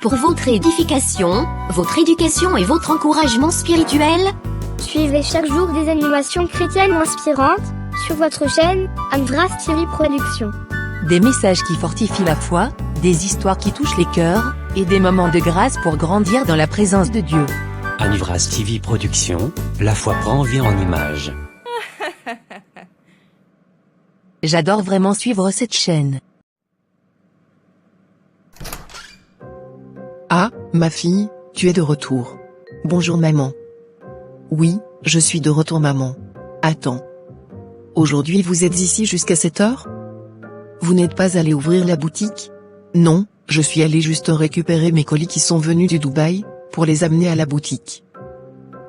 pour votre édification, votre éducation et votre encouragement spirituel. Suivez chaque jour des animations chrétiennes inspirantes sur votre chaîne Amvras TV Productions. Des messages qui fortifient la foi, des histoires qui touchent les cœurs, et des moments de grâce pour grandir dans la présence de Dieu. Amvras TV Productions, la foi prend vie en images. J'adore vraiment suivre cette chaîne. Ah, ma fille, tu es de retour. Bonjour maman. Oui, je suis de retour maman. Attends. Aujourd'hui vous êtes ici jusqu'à 7 heures? Vous n'êtes pas allé ouvrir la boutique? Non, je suis allé juste récupérer mes colis qui sont venus du Dubaï, pour les amener à la boutique.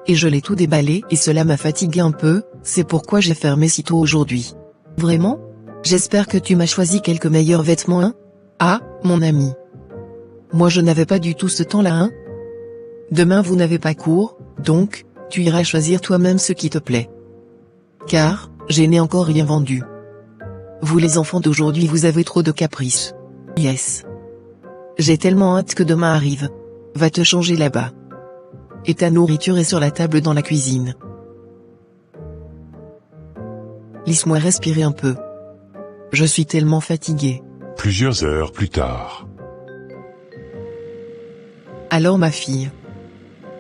Et je l'ai tout déballé et cela m'a fatigué un peu, c'est pourquoi j'ai fermé si tôt aujourd'hui. Vraiment? J'espère que tu m'as choisi quelques meilleurs vêtements, hein? Ah, mon ami. Moi je n'avais pas du tout ce temps-là, hein? Demain vous n'avez pas cours, donc, tu iras choisir toi-même ce qui te plaît. Car, je n'ai encore rien vendu. Vous les enfants d'aujourd'hui vous avez trop de caprices. Yes. J'ai tellement hâte que demain arrive. Va te changer là-bas. Et ta nourriture est sur la table dans la cuisine. Laisse-moi respirer un peu. Je suis tellement fatigué. Plusieurs heures plus tard. Alors ma fille.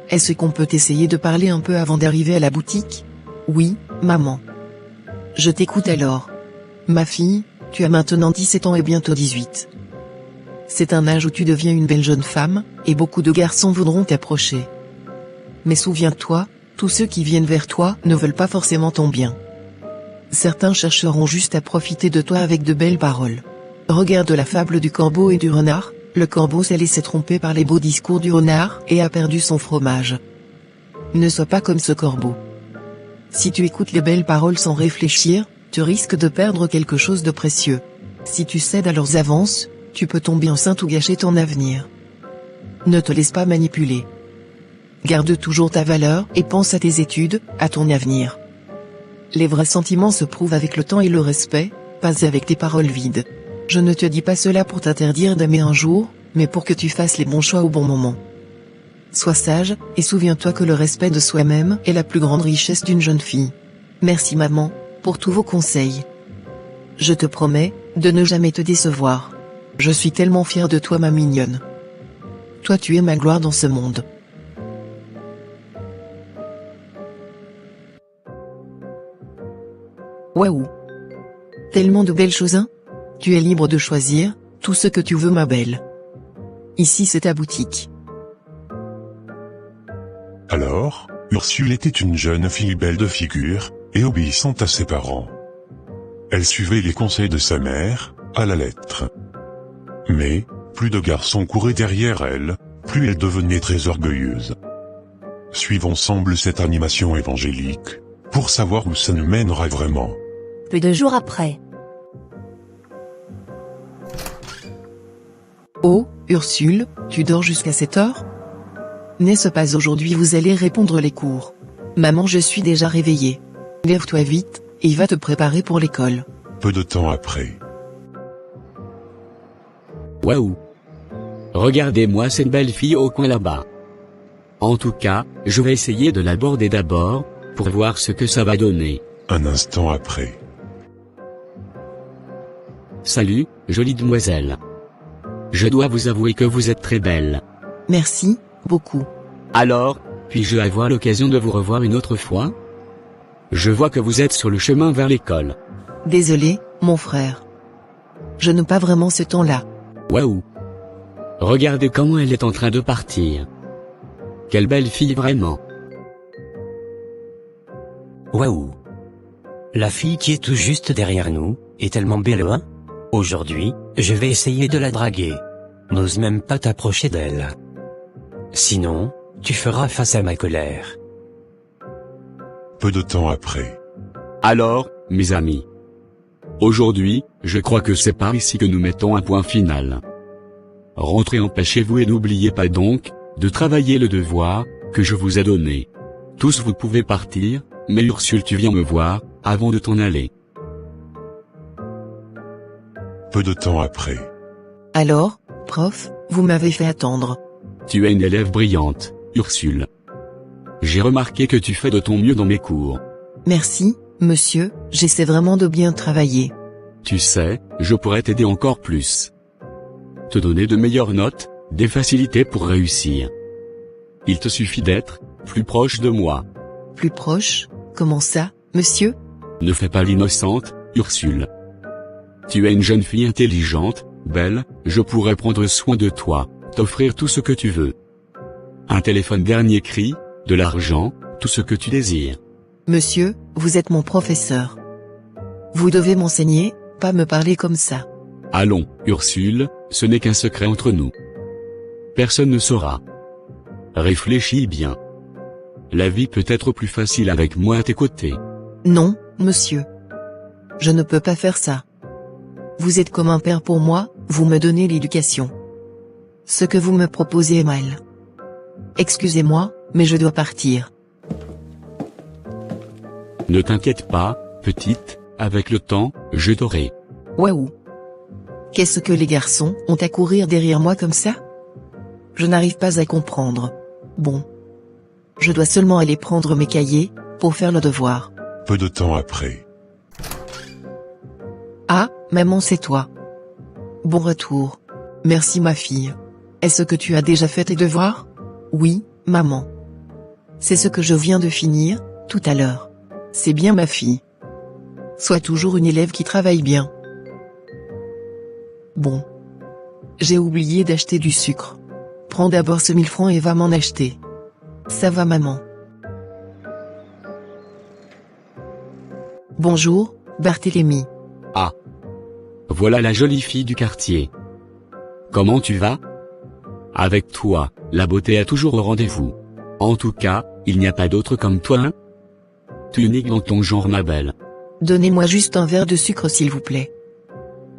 Est-ce qu'on peut essayer de parler un peu avant d'arriver à la boutique? Oui, maman. Je t'écoute alors. Ma fille, tu as maintenant 17 ans et bientôt 18. C'est un âge où tu deviens une belle jeune femme, et beaucoup de garçons voudront t'approcher. Mais souviens-toi, tous ceux qui viennent vers toi ne veulent pas forcément ton bien. Certains chercheront juste à profiter de toi avec de belles paroles. Regarde la fable du corbeau et du renard, le corbeau s'est laissé tromper par les beaux discours du renard et a perdu son fromage. Ne sois pas comme ce corbeau. Si tu écoutes les belles paroles sans réfléchir, tu risques de perdre quelque chose de précieux. Si tu cèdes à leurs avances, tu peux tomber enceinte ou gâcher ton avenir. Ne te laisse pas manipuler. Garde toujours ta valeur et pense à tes études, à ton avenir. Les vrais sentiments se prouvent avec le temps et le respect, pas avec tes paroles vides. Je ne te dis pas cela pour t'interdire d'aimer un jour, mais pour que tu fasses les bons choix au bon moment. Sois sage, et souviens-toi que le respect de soi-même est la plus grande richesse d'une jeune fille. Merci maman, pour tous vos conseils. Je te promets, de ne jamais te décevoir. Je suis tellement fière de toi ma mignonne. Toi tu es ma gloire dans ce monde. Waouh! Tellement de belles choses, hein? Tu es libre de choisir, tout ce que tu veux ma belle. Ici c'est ta boutique. Alors, Ursule était une jeune fille belle de figure, et obéissante à ses parents. Elle suivait les conseils de sa mère, à la lettre. Mais, plus de garçons couraient derrière elle, plus elle devenait très orgueilleuse. Suivons ensemble cette animation évangélique, pour savoir où ça nous mènera vraiment. Peu de jours après. Oh, Ursule, tu dors jusqu'à 7 heures? N'est-ce pas aujourd'hui vous allez répondre les cours? Maman je suis déjà réveillée. Lève-toi vite, et va te préparer pour l'école. Peu de temps après. Waouh! Regardez-moi cette belle fille au coin là-bas. En tout cas, je vais essayer de l'aborder d'abord, pour voir ce que ça va donner. Un instant après. Salut, jolie demoiselle. Je dois vous avouer que vous êtes très belle. Merci, beaucoup. Alors, puis-je avoir l'occasion de vous revoir une autre fois? Je vois que vous êtes sur le chemin vers l'école. Désolé, mon frère. Je n'ai pas vraiment ce temps-là. Waouh! Regardez comment elle est en train de partir. Quelle belle fille vraiment. Waouh! La fille qui est tout juste derrière nous, est tellement belle, hein? Aujourd'hui, je vais essayer de la draguer. N'ose même pas t'approcher d'elle. Sinon, tu feras face à ma colère. Peu de temps après. Alors, mes amis. Aujourd'hui, je crois que c'est par ici que nous mettons un point final. Rentrez en paix chez vous et n'oubliez pas donc, de travailler le devoir, que je vous ai donné. Tous vous pouvez partir, mais Ursule tu viens me voir, avant de t'en aller. Peu de temps après. Alors, prof, vous m'avez fait attendre. Tu es une élève brillante, Ursule. J'ai remarqué que tu fais de ton mieux dans mes cours. Merci, monsieur, j'essaie vraiment de bien travailler. Tu sais, je pourrais t'aider encore plus. Te donner de meilleures notes, des facilités pour réussir. Il te suffit d'être plus proche de moi. Plus proche? Comment ça, monsieur? Ne fais pas l'innocente, Ursule. Tu es une jeune fille intelligente, belle, je pourrais prendre soin de toi, t'offrir tout ce que tu veux. Un téléphone dernier cri, de l'argent, tout ce que tu désires. Monsieur, vous êtes mon professeur. Vous devez m'enseigner, pas me parler comme ça. Allons, Ursule, ce n'est qu'un secret entre nous. Personne ne saura. Réfléchis bien. La vie peut être plus facile avec moi à tes côtés. Non, monsieur. Je ne peux pas faire ça. Vous êtes comme un père pour moi, vous me donnez l'éducation. Ce que vous me proposez est mal. Excusez-moi, mais je dois partir. Ne t'inquiète pas, petite, avec le temps, je t'aurai. Waouh. Qu'est-ce que les garçons ont à courir derrière moi comme ça? Je n'arrive pas à comprendre. Bon. Je dois seulement aller prendre mes cahiers, pour faire le devoir. Peu de temps après. Ah, maman, c'est toi. Bon retour. Merci ma fille. Est-ce que tu as déjà fait tes devoirs? Oui, maman. C'est ce que je viens de finir, tout à l'heure. C'est bien ma fille. Sois toujours une élève qui travaille bien. Bon. J'ai oublié d'acheter du sucre. Prends d'abord ce 1000 francs et va m'en acheter. Ça va maman. Bonjour, Barthélemy. Ah. Voilà la jolie fille du quartier. Comment tu vas? Avec toi, la beauté a toujours au rendez-vous. En tout cas, il n'y a pas d'autre comme toi, hein? Tu es unique dans ton genre, ma belle. Donnez-moi juste un verre de sucre s'il vous plaît.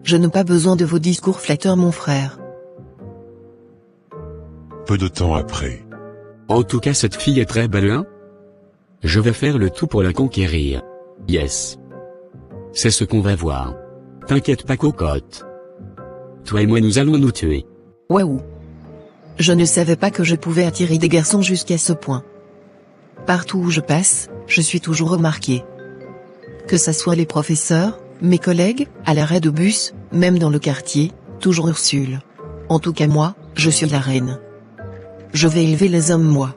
Je n'ai pas besoin de vos discours flatteurs mon frère. Peu de temps après. En tout cas, cette fille est très belle, hein? Je vais faire le tout pour la conquérir. Yes. C'est ce qu'on va voir. T'inquiète pas, cocotte. Toi et moi nous allons nous tuer. Waouh. Je ne savais pas que je pouvais attirer des garçons jusqu'à ce point. Partout où je passe, je suis toujours remarqué. Que ça soit les professeurs, mes collègues, à l'arrêt de bus, même dans le quartier, toujours Ursule. En tout cas moi, je suis la reine. Je vais élever les hommes moi.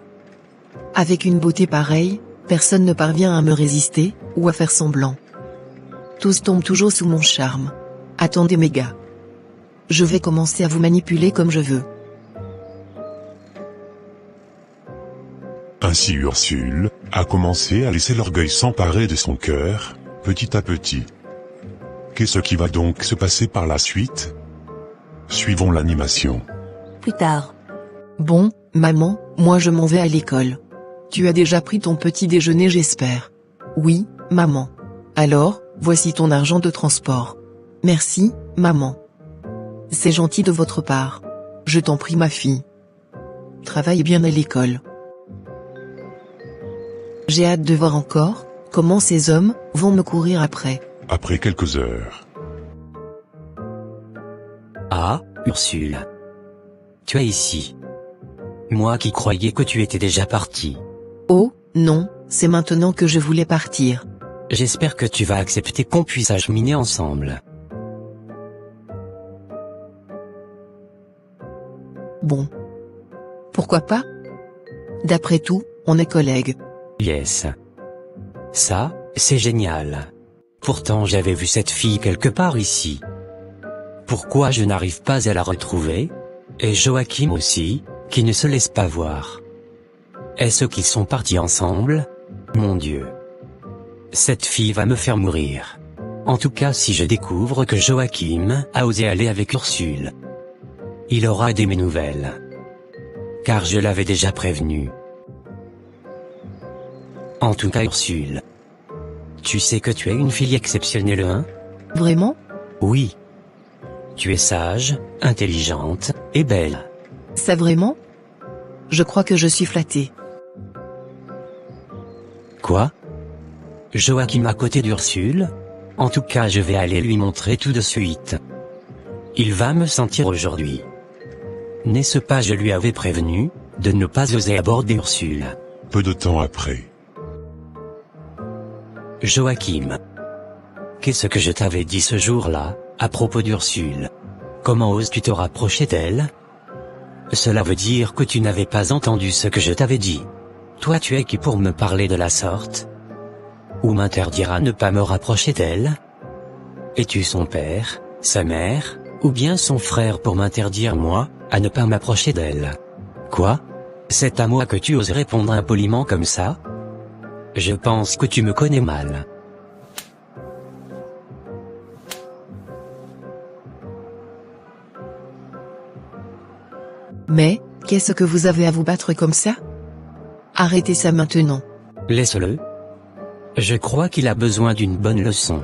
Avec une beauté pareille, personne ne parvient à me résister, ou à faire semblant. Tous tombent toujours sous mon charme. Attendez mes gars. Je vais commencer à vous manipuler comme je veux. Ainsi Ursule a commencé à laisser l'orgueil s'emparer de son cœur, petit à petit. Qu'est-ce qui va donc se passer par la suite? Suivons l'animation. Plus tard. Bon, maman, moi je m'en vais à l'école. Tu as déjà pris ton petit déjeuner j'espère. Oui, maman. Alors, voici ton argent de transport. Merci, maman. C'est gentil de votre part. Je t'en prie ma fille. Travaille bien à l'école. J'ai hâte de voir encore comment ces hommes vont me courir après. Après quelques heures. Ah, Ursule. Tu es ici. Moi qui croyais que tu étais déjà partie. Oh, non, c'est maintenant que je voulais partir. J'espère que tu vas accepter qu'on puisse acheminer ensemble. Bon. Pourquoi pas? D'après tout, on est collègues. Yes. Ça, c'est génial. Pourtant j'avais vu cette fille quelque part ici. Pourquoi je n'arrive pas à la retrouver? Et Joachim aussi, qui ne se laisse pas voir. Est-ce qu'ils sont partis ensemble? Mon Dieu. Cette fille va me faire mourir. En tout cas si je découvre que Joachim a osé aller avec Ursule. Il aura des mes nouvelles. Car je l'avais déjà prévenu. En tout cas Ursule. Tu sais que tu es une fille exceptionnelle, hein? Vraiment? Oui. Tu es sage, intelligente, et belle. Ça vraiment? Je crois que je suis flattée. Quoi? Joachim à côté d'Ursule? En tout cas je vais aller lui montrer tout de suite. Il va me sentir aujourd'hui. N'est-ce pas je lui avais prévenu, de ne pas oser aborder Ursule. Peu de temps après. Joachim. Qu'est-ce que je t'avais dit ce jour-là, à propos d'Ursule? Comment oses-tu te rapprocher d'elle? Cela veut dire que tu n'avais pas entendu ce que je t'avais dit. Toi tu es qui pour me parler de la sorte? Ou m'interdire à ne pas me rapprocher d'elle? Es-tu son père, sa mère, ou bien son frère pour m'interdire moi, à ne pas m'approcher d'elle? Quoi? C'est à moi que tu oses répondre impoliment comme ça? Je pense que tu me connais mal. Mais, qu'est-ce que vous avez à vous battre comme ça? Arrêtez ça maintenant. Laisse-le. Je crois qu'il a besoin d'une bonne leçon.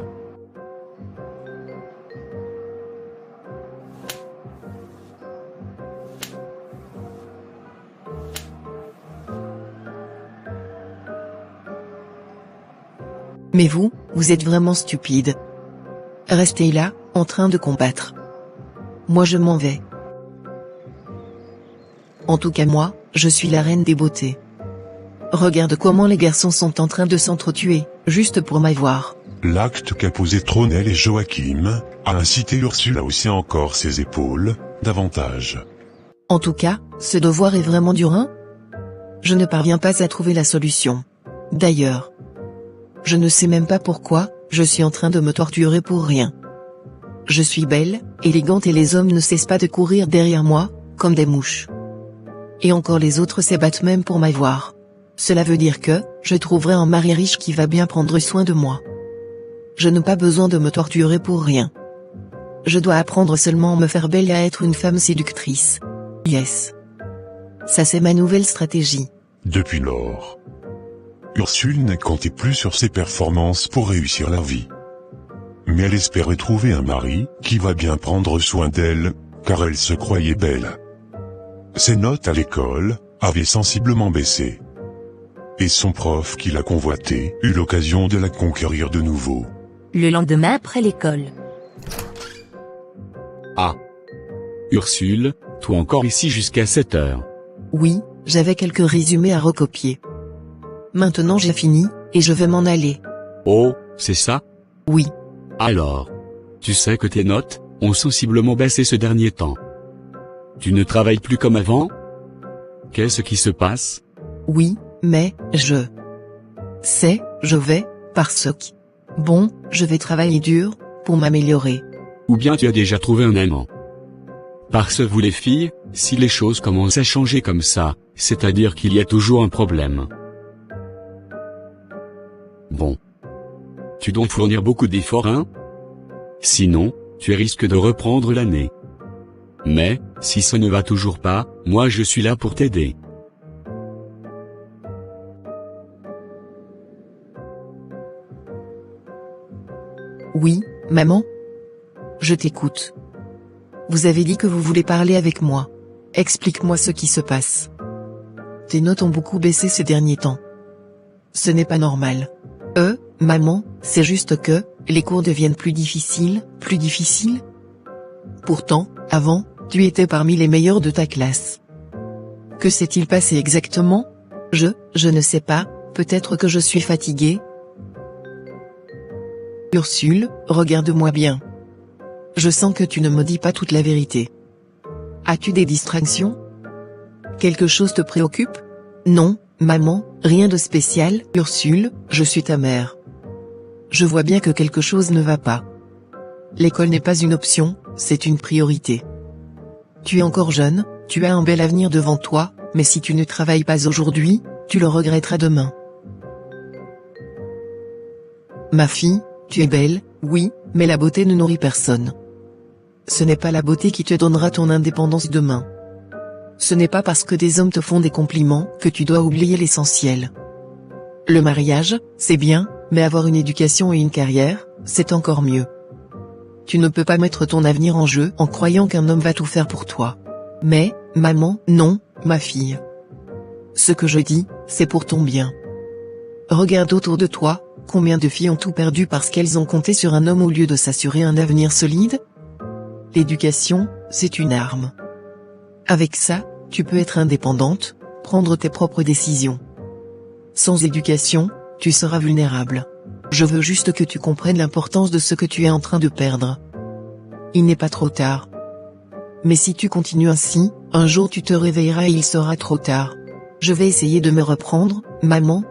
Mais vous êtes vraiment stupide. Restez là, en train de combattre. Moi je m'en vais. En tout cas moi, je suis la reine des beautés. Regarde comment les garçons sont en train de s'entretuer, juste pour m'avoir. L'acte qu'a posé Tronel et Joachim, a incité Ursule à hausser encore ses épaules, davantage. En tout cas, ce devoir est vraiment dur, hein? Je ne parviens pas à trouver la solution. D'ailleurs, je ne sais même pas pourquoi, je suis en train de me torturer pour rien. Je suis belle, élégante et les hommes ne cessent pas de courir derrière moi, comme des mouches. Et encore les autres s'abattent même pour m'avoir. Cela veut dire que, je trouverai un mari riche qui va bien prendre soin de moi. Je n'ai pas besoin de me torturer pour rien. Je dois apprendre seulement à me faire belle et à être une femme séductrice. Yes. Ça c'est ma nouvelle stratégie. Depuis lors, Ursule ne comptait plus sur ses performances pour réussir la vie. Mais elle espérait trouver un mari, qui va bien prendre soin d'elle, car elle se croyait belle. Ses notes à l'école, avaient sensiblement baissé. Et son prof qui la convoitait, eut l'occasion de la conquérir de nouveau. Le lendemain après l'école. Ah. Ursule, toi encore ici jusqu'à 7 heures. Oui, j'avais quelques résumés à recopier. Maintenant j'ai fini, et je vais m'en aller. Oh, c'est ça? Oui. Alors. Tu sais que tes notes, ont sensiblement baissé ce dernier temps. Tu ne travailles plus comme avant? Qu'est-ce qui se passe? Oui, mais, je vais, parce que... Bon, je vais travailler dur, pour m'améliorer. Ou bien tu as déjà trouvé un amant? Parce que vous les filles, si les choses commencent à changer comme ça, c'est-à-dire qu'il y a toujours un problème. Bon. Tu dois fournir beaucoup d'efforts, hein? Sinon, tu risques de reprendre l'année. Mais, si ça ne va toujours pas, moi je suis là pour t'aider. Oui, maman? Je t'écoute. Vous avez dit que vous voulez parler avec moi. Explique-moi ce qui se passe. Tes notes ont beaucoup baissé ces derniers temps. Ce n'est pas normal. Maman, c'est juste que, les cours deviennent plus difficiles? Pourtant, avant, tu étais parmi les meilleurs de ta classe. Que s'est-il passé exactement? Je ne sais pas, peut-être que je suis fatiguée. Ursule, regarde-moi bien. Je sens que tu ne me dis pas toute la vérité. As-tu des distractions? Quelque chose te préoccupe? Non, maman, rien de spécial. Ursule, je suis ta mère. Je vois bien que quelque chose ne va pas. L'école n'est pas une option, c'est une priorité. Tu es encore jeune, tu as un bel avenir devant toi, mais si tu ne travailles pas aujourd'hui, tu le regretteras demain. Ma fille, tu es belle, oui, mais la beauté ne nourrit personne. Ce n'est pas la beauté qui te donnera ton indépendance demain. Ce n'est pas parce que des hommes te font des compliments que tu dois oublier l'essentiel. Le mariage, c'est bien, mais avoir une éducation et une carrière, c'est encore mieux. Tu ne peux pas mettre ton avenir en jeu en croyant qu'un homme va tout faire pour toi. Mais, maman, non, ma fille. Ce que je dis, c'est pour ton bien. Regarde autour de toi, combien de filles ont tout perdu parce qu'elles ont compté sur un homme au lieu de s'assurer un avenir solide? L'éducation, c'est une arme. Avec ça, tu peux être indépendante, prendre tes propres décisions. Sans éducation, tu seras vulnérable. Je veux juste que tu comprennes l'importance de ce que tu es en train de perdre. Il n'est pas trop tard. Mais si tu continues ainsi, un jour tu te réveilleras et il sera trop tard. Je vais essayer de me reprendre, maman.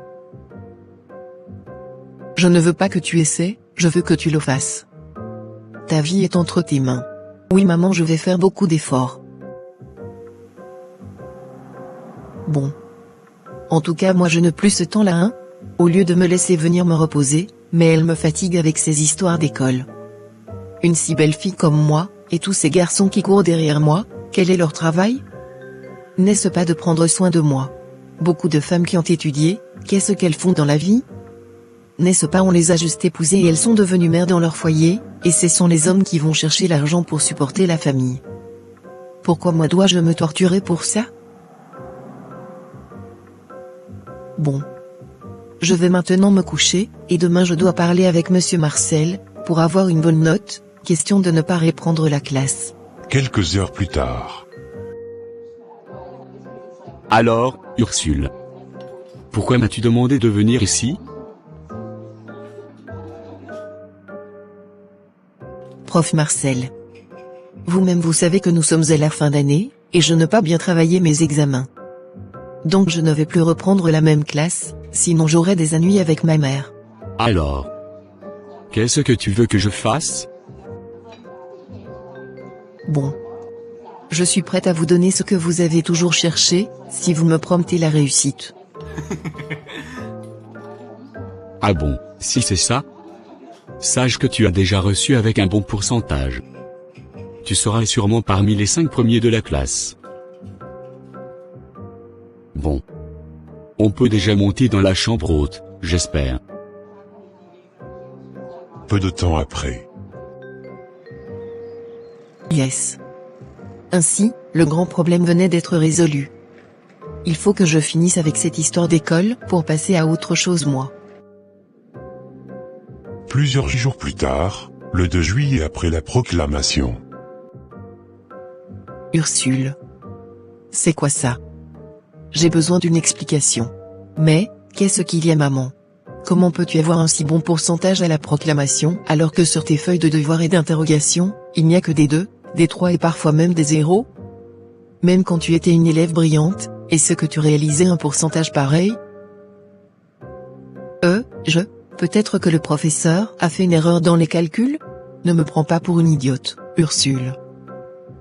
Je ne veux pas que tu essaies, je veux que tu le fasses. Ta vie est entre tes mains. Oui maman, je vais faire beaucoup d'efforts. Bon. En tout cas moi je n'ai plus ce temps-là hein. Au lieu de me laisser venir me reposer, mais elle me fatigue avec ses histoires d'école. Une si belle fille comme moi, et tous ces garçons qui courent derrière moi, quel est leur travail? N'est-ce pas de prendre soin de moi? Beaucoup de femmes qui ont étudié, qu'est-ce qu'elles font dans la vie? N'est-ce pas on les a juste épousées et elles sont devenues mères dans leur foyer, et ce sont les hommes qui vont chercher l'argent pour supporter la famille. Pourquoi moi dois-je me torturer pour ça? Bon. Je vais maintenant me coucher, et demain je dois parler avec Monsieur Marcel, pour avoir une bonne note, question de ne pas reprendre la classe. Quelques heures plus tard. Alors, Ursule. Pourquoi m'as-tu demandé de venir ici? Prof Marcel. Vous-même vous savez que nous sommes à la fin d'année, et je n'ai pas bien travaillé mes examens. Donc je ne vais plus reprendre la même classe, sinon j'aurai des ennuis avec ma mère. Alors, qu'est-ce que tu veux que je fasse? Bon. Je suis prête à vous donner ce que vous avez toujours cherché, si vous me promettez la réussite. Ah bon, si c'est ça? Sache que tu as déjà reçu avec un bon pourcentage. Tu seras sûrement parmi les 5 premiers de la classe. Bon. On peut déjà monter dans la chambre haute, j'espère. Peu de temps après. Yes. Ainsi, le grand problème venait d'être résolu. Il faut que je finisse avec cette histoire d'école pour passer à autre chose moi. Plusieurs jours plus tard, le 2 juillet après la proclamation. Ursule. C'est quoi ça? J'ai besoin d'une explication. Mais, qu'est-ce qu'il y a maman? Comment peux-tu avoir un si bon pourcentage à la proclamation alors que sur tes feuilles de devoirs et d'interrogation, il n'y a que des 2, des 3 et parfois même des 0? Même quand tu étais une élève brillante, est-ce que tu réalisais un pourcentage pareil? Peut-être que le professeur a fait une erreur dans les calculs? Ne me prends pas pour une idiote, Ursule.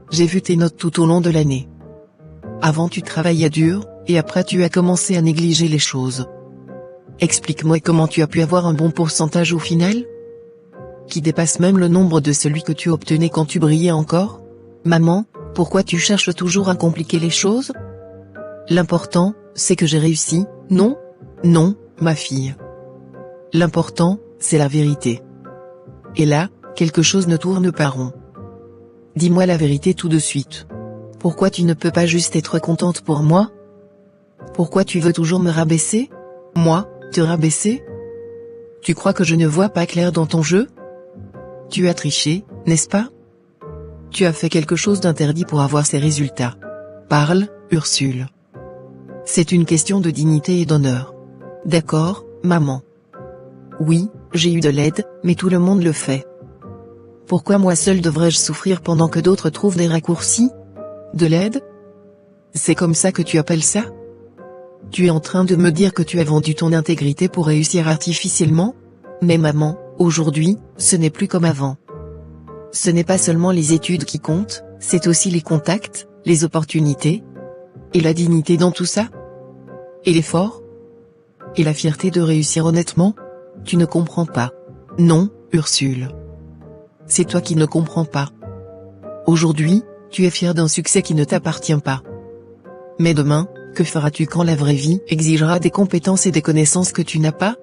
J'ai vu tes notes tout au long de l'année. Avant tu travaillais dur, et après tu as commencé à négliger les choses. Explique-moi comment tu as pu avoir un bon pourcentage au final? Qui dépasse même le nombre de celui que tu obtenais quand tu brillais encore? Maman, pourquoi tu cherches toujours à compliquer les choses? L'important, c'est que j'ai réussi, non? Non, ma fille. L'important, c'est la vérité. Et là, quelque chose ne tourne pas rond. Dis-moi la vérité tout de suite. Pourquoi tu ne peux pas juste être contente pour moi? Pourquoi tu veux toujours me rabaisser? Moi, te rabaisser? Tu crois que je ne vois pas clair dans ton jeu? Tu as triché, n'est-ce pas? Tu as fait quelque chose d'interdit pour avoir ces résultats. Parle, Ursule. C'est une question de dignité et d'honneur. D'accord, maman. Oui, j'ai eu de l'aide, mais tout le monde le fait. Pourquoi moi seul devrais-je souffrir pendant que d'autres trouvent des raccourcis? De l'aide? C'est comme ça que tu appelles ça? Tu es en train de me dire que tu as vendu ton intégrité pour réussir artificiellement? Mais maman, aujourd'hui, ce n'est plus comme avant. Ce n'est pas seulement les études qui comptent, c'est aussi les contacts, les opportunités. Et la dignité dans tout ça? Et l'effort? Et la fierté de réussir honnêtement? Tu ne comprends pas. Non, Ursule. C'est toi qui ne comprends pas. Aujourd'hui, tu es fier d'un succès qui ne t'appartient pas. Mais demain, que feras-tu quand la vraie vie exigera des compétences et des connaissances que tu n'as pas?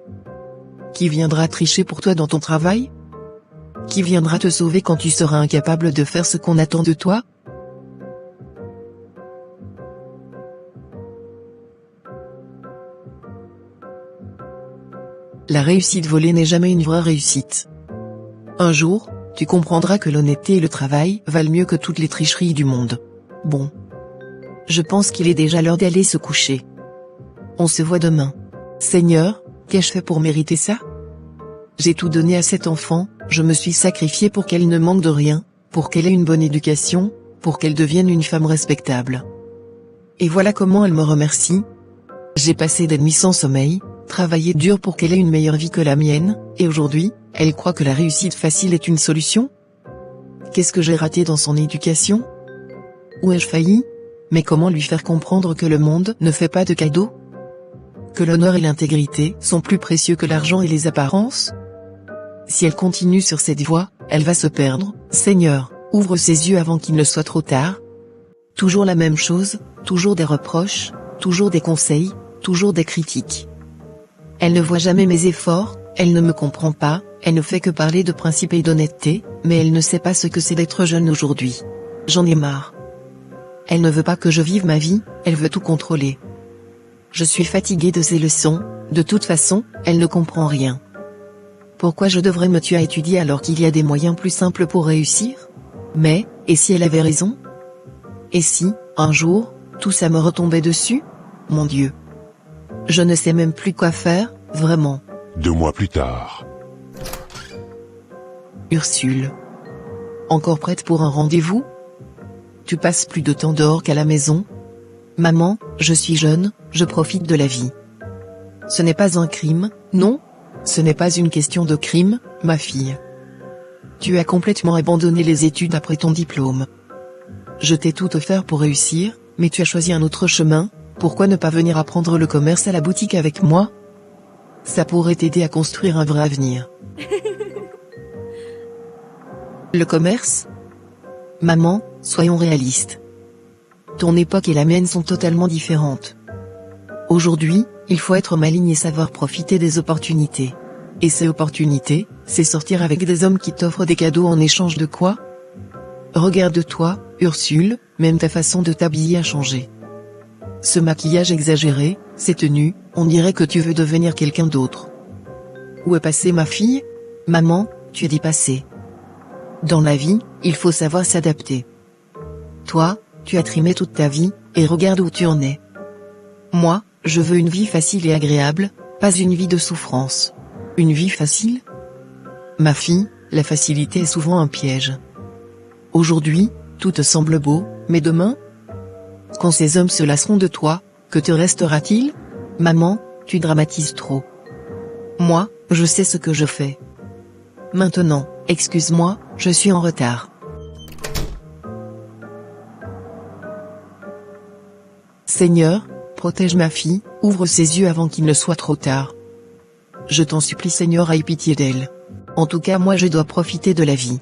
Qui viendra tricher pour toi dans ton travail? Qui viendra te sauver quand tu seras incapable de faire ce qu'on attend de toi? La réussite volée n'est jamais une vraie réussite. Un jour, tu comprendras que l'honnêteté et le travail valent mieux que toutes les tricheries du monde. Bon. je pense qu'il est déjà l'heure d'aller se coucher. On se voit demain. Seigneur, qu'ai-je fait pour mériter ça? J'ai tout donné à cet enfant, je me suis sacrifié pour qu'elle ne manque de rien, pour qu'elle ait une bonne éducation, pour qu'elle devienne une femme respectable. Et voilà comment elle me remercie. J'ai passé des nuits sans sommeil, travaillé dur pour qu'elle ait une meilleure vie que la mienne, et aujourd'hui, elle croit que la réussite facile est une solution? Qu'est-ce que j'ai raté dans son éducation? Où ai-je failli? Mais comment lui faire comprendre que le monde ne fait pas de cadeaux? Que l'honneur et l'intégrité sont plus précieux que l'argent et les apparences? Si elle continue sur cette voie, elle va se perdre. Seigneur, ouvre ses yeux avant qu'il ne soit trop tard. Toujours la même chose, toujours des reproches, toujours des conseils, toujours des critiques. Elle ne voit jamais mes efforts, elle ne me comprend pas, elle ne fait que parler de principe et d'honnêteté, mais elle ne sait pas ce que c'est d'être jeune aujourd'hui. J'en ai marre. Elle ne veut pas que je vive ma vie, elle veut tout contrôler. Je suis fatiguée de ces leçons, de toute façon, elle ne comprend rien. Pourquoi je devrais me tuer à étudier alors qu'il y a des moyens plus simples pour réussir? Mais, et si elle avait raison? Et si, un jour, tout ça me retombait dessus? Mon Dieu. Je ne sais même plus quoi faire, vraiment. 2 mois plus tard. Ursule. Encore prête pour un rendez-vous? Tu passes plus de temps dehors qu'à la maison? Maman, je suis jeune, je profite de la vie. Ce n'est pas un crime, non? Ce n'est pas une question de crime, ma fille. Tu as complètement abandonné les études après ton diplôme. Je t'ai tout offert pour réussir, mais tu as choisi un autre chemin, pourquoi ne pas venir apprendre le commerce à la boutique avec moi? Ça pourrait t'aider à construire un vrai avenir. Le commerce? Maman, soyons réalistes. Ton époque et la mienne sont totalement différentes. Aujourd'hui, il faut être maligne et savoir profiter des opportunités. Et ces opportunités, c'est sortir avec des hommes qui t'offrent des cadeaux en échange de quoi? Regarde-toi, Ursule, même ta façon de t'habiller a changé. Ce maquillage exagéré, ces tenues, on dirait que tu veux devenir quelqu'un d'autre. Où est passée ma fille? Maman, tu es dépassée. Dans la vie, il faut savoir s'adapter. Toi, tu as trimé toute ta vie, et regarde où tu en es. Moi, je veux une vie facile et agréable, pas une vie de souffrance. Une vie facile? Ma fille, la facilité est souvent un piège. Aujourd'hui, tout te semble beau, mais demain? Quand ces hommes se lasseront de toi, que te restera-t-il? Maman, tu dramatises trop. Moi, je sais ce que je fais. Maintenant, excuse-moi, je suis en retard. Seigneur, protège ma fille, ouvre ses yeux avant qu'il ne soit trop tard. Je t'en supplie Seigneur, aie pitié d'elle. En tout cas moi je dois profiter de la vie.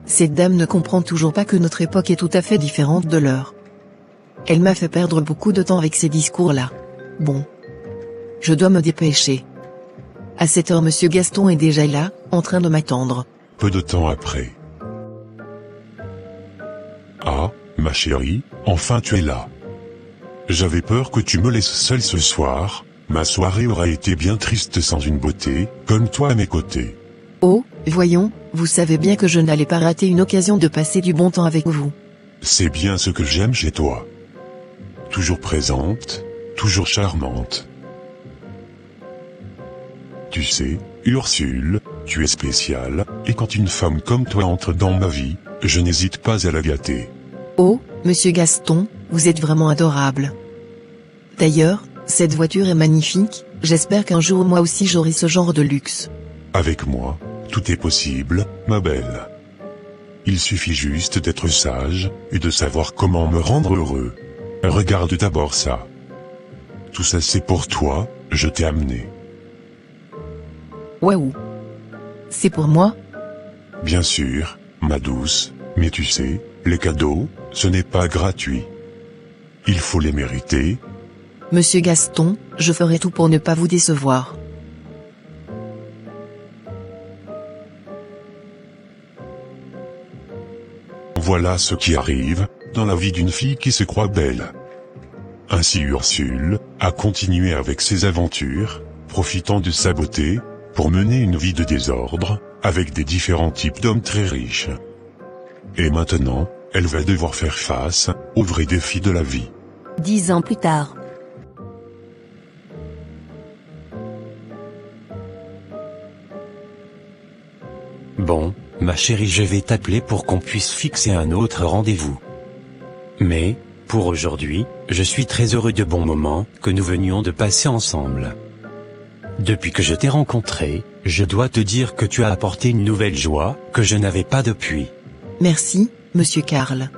Cette dame ne comprend toujours pas que notre époque est tout à fait différente de leur. Elle m'a fait perdre beaucoup de temps avec ces discours-là. Bon. Je dois me dépêcher. À cette heure Monsieur Gaston est déjà là, en train de m'attendre. Peu de temps après. Ah, ma chérie, enfin tu es là. J'avais peur que tu me laisses seule ce soir, ma soirée aurait été bien triste sans une beauté, comme toi à mes côtés. Oh, voyons, vous savez bien que je n'allais pas rater une occasion de passer du bon temps avec vous. C'est bien ce que j'aime chez toi. Toujours présente, toujours charmante. Tu sais, Ursule, tu es spéciale, et quand une femme comme toi entre dans ma vie, je n'hésite pas à la gâter. Oh, Monsieur Gaston, vous êtes vraiment adorable. D'ailleurs, cette voiture est magnifique, j'espère qu'un jour moi aussi j'aurai ce genre de luxe. Avec moi, tout est possible, ma belle. Il suffit juste d'être sage, et de savoir comment me rendre heureux. Regarde d'abord ça. Tout ça c'est pour toi, je t'ai amené. Waouh. C'est pour moi? Bien sûr, ma douce, mais tu sais, les cadeaux, ce n'est pas gratuit. Il faut les mériter. Monsieur Gaston, je ferai tout pour ne pas vous décevoir. Voilà ce qui arrive, dans la vie d'une fille qui se croit belle. Ainsi Ursule, a continué avec ses aventures, profitant de sa beauté, pour mener une vie de désordre, avec des différents types d'hommes très riches. Et maintenant, Elle va devoir faire face aux vrais défis de la vie. 10 ans plus tard. Bon, ma chérie, je vais t'appeler pour qu'on puisse fixer un autre rendez-vous. Mais, pour aujourd'hui, je suis très heureux de bons moments que nous venions de passer ensemble. Depuis que je t'ai rencontré, je dois te dire que tu as apporté une nouvelle joie que je n'avais pas depuis. Merci, monsieur Karl.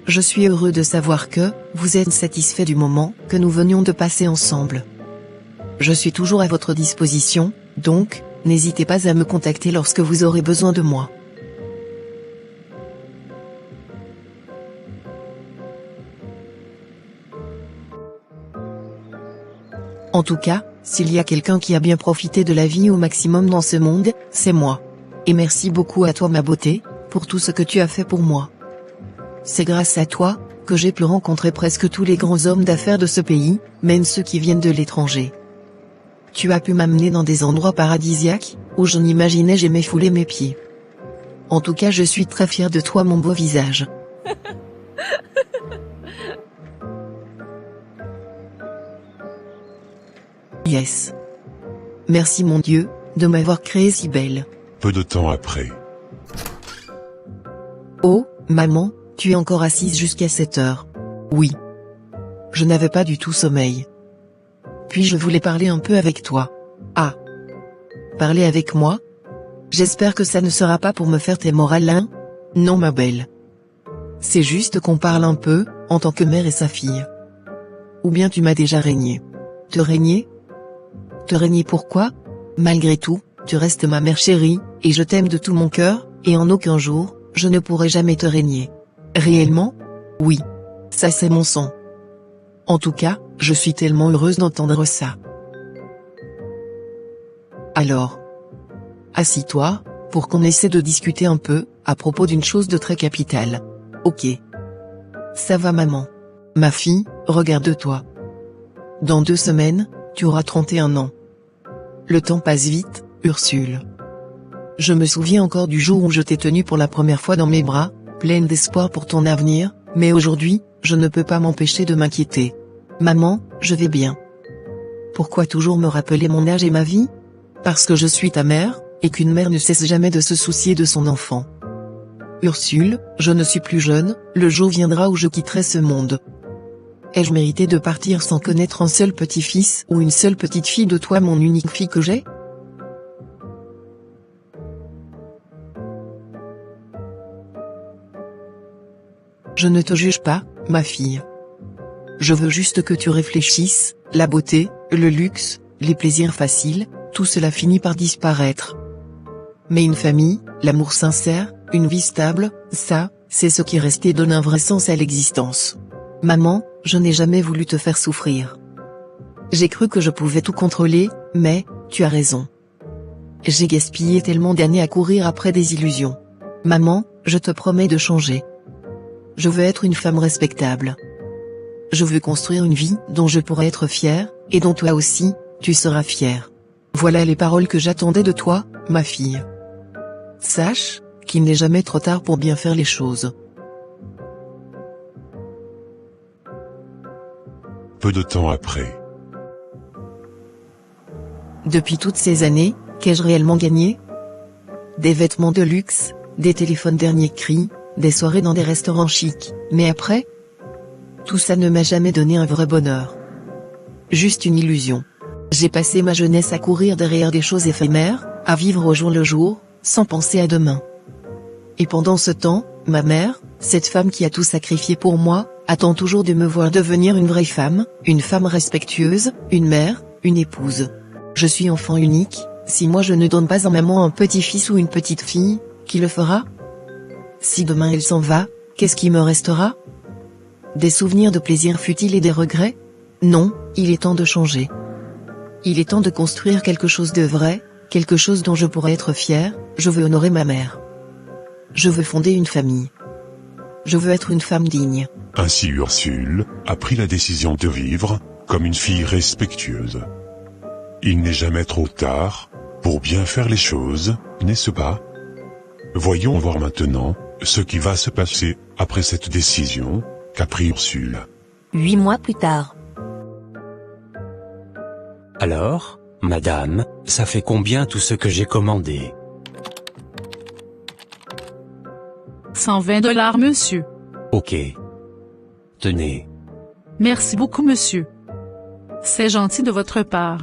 Je suis heureux de savoir que vous êtes satisfait du moment que nous venions de passer ensemble. Je suis toujours à votre disposition, donc, n'hésitez pas à me contacter lorsque vous aurez besoin de moi. En tout cas, s'il y a quelqu'un qui a bien profité de la vie au maximum dans ce monde, c'est moi. Et merci beaucoup à toi ma beauté, pour tout ce que tu as fait pour moi. C'est grâce à toi, que j'ai pu rencontrer presque tous les grands hommes d'affaires de ce pays, même ceux qui viennent de l'étranger. Tu as pu m'amener dans des endroits paradisiaques, où je n'imaginais jamais fouler mes pieds. En tout cas je suis très fier de toi mon beau visage. Yes. Merci mon Dieu, de m'avoir créée si belle. Peu de temps après. Oh, maman, tu es encore assise jusqu'à 7 heures. Oui. Je n'avais pas du tout sommeil. Puis je voulais parler un peu avec toi. Ah. Parler avec moi? J'espère que ça ne sera pas pour me faire tes morales, hein? Non ma belle. C'est juste qu'on parle un peu, en tant que mère et sa fille. Ou bien tu m'as déjà régné. Te régner? Te régner pourquoi? Malgré tout, tu restes ma mère chérie, et je t'aime de tout mon cœur, et en aucun jour, je ne pourrai jamais te régner. Réellement? Oui. Ça c'est mon sang. En tout cas, je suis tellement heureuse d'entendre ça. Alors, assis-toi, pour qu'on essaie de discuter un peu, à propos d'une chose de très capitale. Ok. Ça va maman. Ma fille, regarde-toi. Dans 2 semaines, tu auras 31 ans. Le temps passe vite, Ursule. Je me souviens encore du jour où je t'ai tenue pour la première fois dans mes bras, pleine d'espoir pour ton avenir, mais aujourd'hui, je ne peux pas m'empêcher de m'inquiéter. Maman, je vais bien. Pourquoi toujours me rappeler mon âge et ma vie? Parce que je suis ta mère, et qu'une mère ne cesse jamais de se soucier de son enfant. Ursule, je ne suis plus jeune, le jour viendra où je quitterai ce monde. Ai-je mérité de partir sans connaître un seul petit-fils ou une seule petite-fille de toi, mon unique fille que j'ai? Je ne te juge pas, ma fille. Je veux juste que tu réfléchisses, la beauté, le luxe, les plaisirs faciles, tout cela finit par disparaître. Mais une famille, l'amour sincère, une vie stable, ça, c'est ce qui reste et donne un vrai sens à l'existence. Maman, je n'ai jamais voulu te faire souffrir. J'ai cru que je pouvais tout contrôler, mais, tu as raison. J'ai gaspillé tellement d'années à courir après des illusions. Maman, je te promets de changer. Je veux être une femme respectable. Je veux construire une vie dont je pourrai être fière, et dont toi aussi, tu seras fière. Voilà les paroles que j'attendais de toi, ma fille. Sache, qu'il n'est jamais trop tard pour bien faire les choses. Peu de temps après. Depuis toutes ces années, qu'ai-je réellement gagné? Des vêtements de luxe, des téléphones dernier cri, des soirées dans des restaurants chics, mais après? Tout ça ne m'a jamais donné un vrai bonheur. Juste une illusion. J'ai passé ma jeunesse à courir derrière des choses éphémères, à vivre au jour le jour, sans penser à demain. Et pendant ce temps, ma mère, cette femme qui a tout sacrifié pour moi, attend toujours de me voir devenir une vraie femme, une femme respectueuse, une mère, une épouse. Je suis enfant unique, si moi je ne donne pas à maman un petit-fils ou une petite fille, qui le fera? Si demain elle s'en va, qu'est-ce qui me restera? Des souvenirs de plaisir futiles et des regrets? Non, il est temps de changer. Il est temps de construire quelque chose de vrai, quelque chose dont je pourrais être fier. Je veux honorer ma mère. Je veux fonder une famille. Je veux être une femme digne. Ainsi Ursule a pris la décision de vivre comme une fille respectueuse. Il n'est jamais trop tard pour bien faire les choses, n'est-ce pas? Voyons voir maintenant ce qui va se passer après cette décision qu'a pris Ursule. 8 mois plus tard. Alors, madame, ça fait combien tout ce que j'ai commandé? 120 $, monsieur. Ok. Tenez. Merci beaucoup, monsieur. C'est gentil de votre part.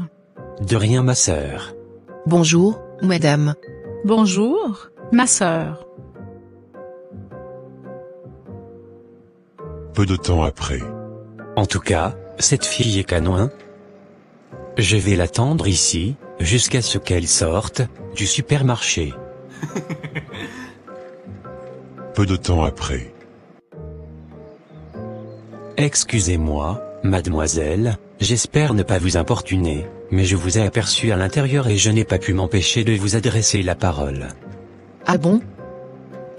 De rien, ma sœur. Bonjour, madame. Bonjour, ma sœur. Peu de temps après. En tout cas, cette fille est canon, hein? Je vais l'attendre ici, jusqu'à ce qu'elle sorte du supermarché. Peu de temps après. Excusez-moi, mademoiselle, j'espère ne pas vous importuner, mais je vous ai aperçu à l'intérieur et je n'ai pas pu m'empêcher de vous adresser la parole. Ah bon?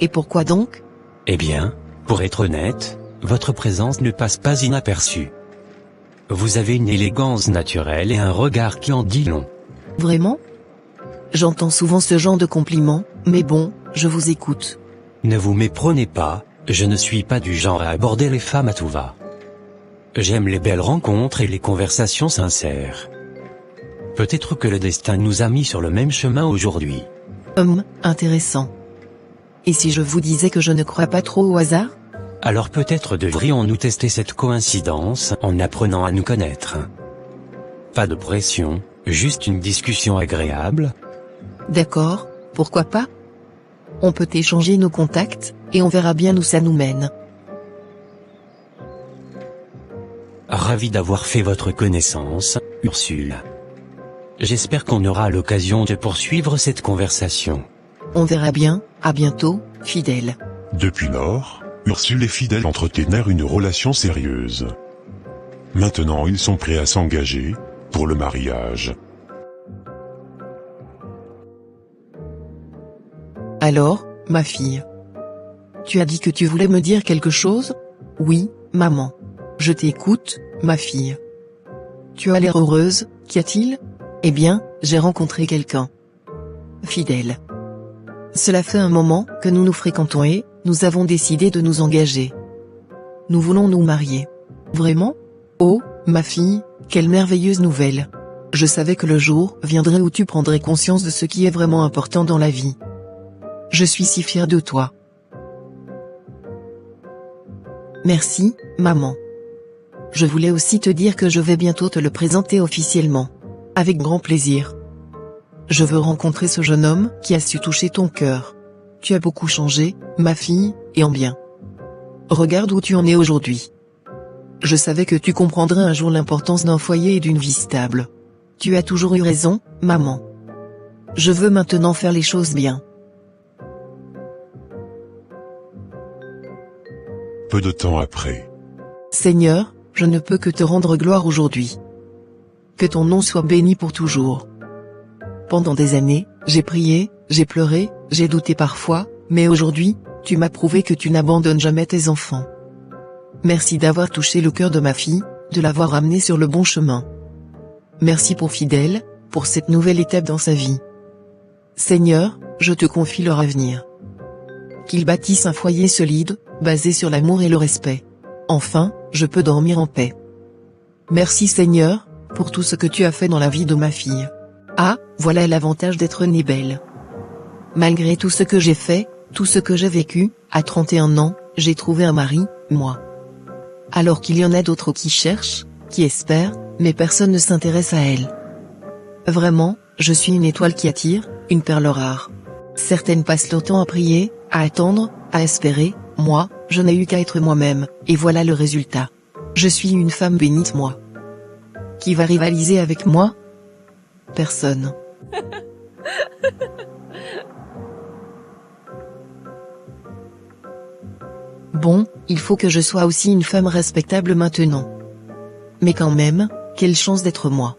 Et pourquoi donc? Eh bien, pour être honnête, votre présence ne passe pas inaperçue. Vous avez une élégance naturelle et un regard qui en dit long. Vraiment? J'entends souvent ce genre de compliments, mais bon, je vous écoute. Ne vous méprenez pas, je ne suis pas du genre à aborder les femmes à tout va. J'aime les belles rencontres et les conversations sincères. Peut-être que le destin nous a mis sur le même chemin aujourd'hui. Intéressant. Et si je vous disais que je ne crois pas trop au hasard? Alors peut-être devrions-nous tester cette coïncidence en apprenant à nous connaître. Pas de pression, juste une discussion agréable. D'accord, pourquoi pas? On peut échanger nos contacts, et on verra bien où ça nous mène. Ravi d'avoir fait votre connaissance, Ursule. J'espère qu'on aura l'occasion de poursuivre cette conversation. On verra bien, à bientôt, fidèle. Depuis lors, Ursule et Fidèle entretenaient une relation sérieuse. Maintenant ils sont prêts à s'engager pour le mariage. Alors, ma fille. Tu as dit que tu voulais me dire quelque chose? Oui, maman. Je t'écoute, ma fille. Tu as l'air heureuse, qu'y a-t-il? Eh bien, j'ai rencontré quelqu'un. Fidèle. Cela fait un moment que nous nous fréquentons et nous avons décidé de nous engager. Nous voulons nous marier. Vraiment? Oh, ma fille, quelle merveilleuse nouvelle. Je savais que le jour viendrait où tu prendrais conscience de ce qui est vraiment important dans la vie. Je suis si fière de toi. Merci, maman. Je voulais aussi te dire que je vais bientôt te le présenter officiellement. Avec grand plaisir. Je veux rencontrer ce jeune homme qui a su toucher ton cœur. Tu as beaucoup changé, ma fille, et en bien. Regarde où tu en es aujourd'hui. Je savais que tu comprendrais un jour l'importance d'un foyer et d'une vie stable. Tu as toujours eu raison, maman. Je veux maintenant faire les choses bien. Peu de temps après. Seigneur, je ne peux que te rendre gloire aujourd'hui. Que ton nom soit béni pour toujours. Pendant des années, j'ai prié, j'ai pleuré, j'ai douté parfois, mais aujourd'hui, tu m'as prouvé que tu n'abandonnes jamais tes enfants. Merci d'avoir touché le cœur de ma fille, de l'avoir amenée sur le bon chemin. Merci pour Fidèle, pour cette nouvelle étape dans sa vie. Seigneur, je te confie leur avenir. Qu'ils bâtissent un foyer solide, basé sur l'amour et le respect. Enfin, je peux dormir en paix. Merci Seigneur, pour tout ce que tu as fait dans la vie de ma fille. Ah, voilà l'avantage d'être née belle. Malgré tout ce que j'ai fait, tout ce que j'ai vécu, à 31 ans, j'ai trouvé un mari, moi. Alors qu'il y en a d'autres qui cherchent, qui espèrent, mais personne ne s'intéresse à elle. Vraiment, je suis une étoile qui attire, une perle rare. Certaines passent leur temps à prier, à attendre, à espérer, moi, je n'ai eu qu'à être moi-même, et voilà le résultat. Je suis une femme bénite moi. Qui va rivaliser avec moi? Personne. Bon, il faut que je sois aussi une femme respectable maintenant. Mais quand même, quelle chance d'être moi.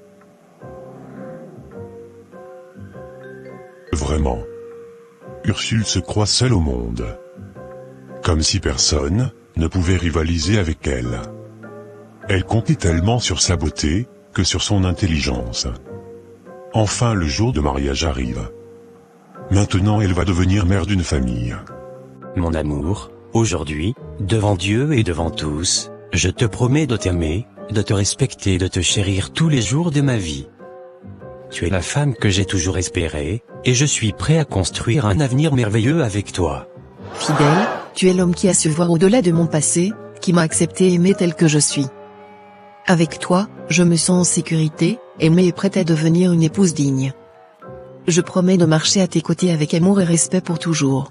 Vraiment. Ursule se croit seule au monde. Comme si personne ne pouvait rivaliser avec elle. Elle comptait tellement sur sa beauté, que sur son intelligence. Enfin le jour de mariage arrive. Maintenant elle va devenir mère d'une famille. Mon amour, aujourd'hui, devant Dieu et devant tous, je te promets de t'aimer, de te respecter et de te chérir tous les jours de ma vie. Tu es la femme que j'ai toujours espérée, et je suis prêt à construire un avenir merveilleux avec toi. Fidèle, tu es l'homme qui a su voir au-delà de mon passé, qui m'a accepté et aimé tel que je suis. Avec toi, je me sens en sécurité, aimée et prête à devenir une épouse digne. Je promets de marcher à tes côtés avec amour et respect pour toujours.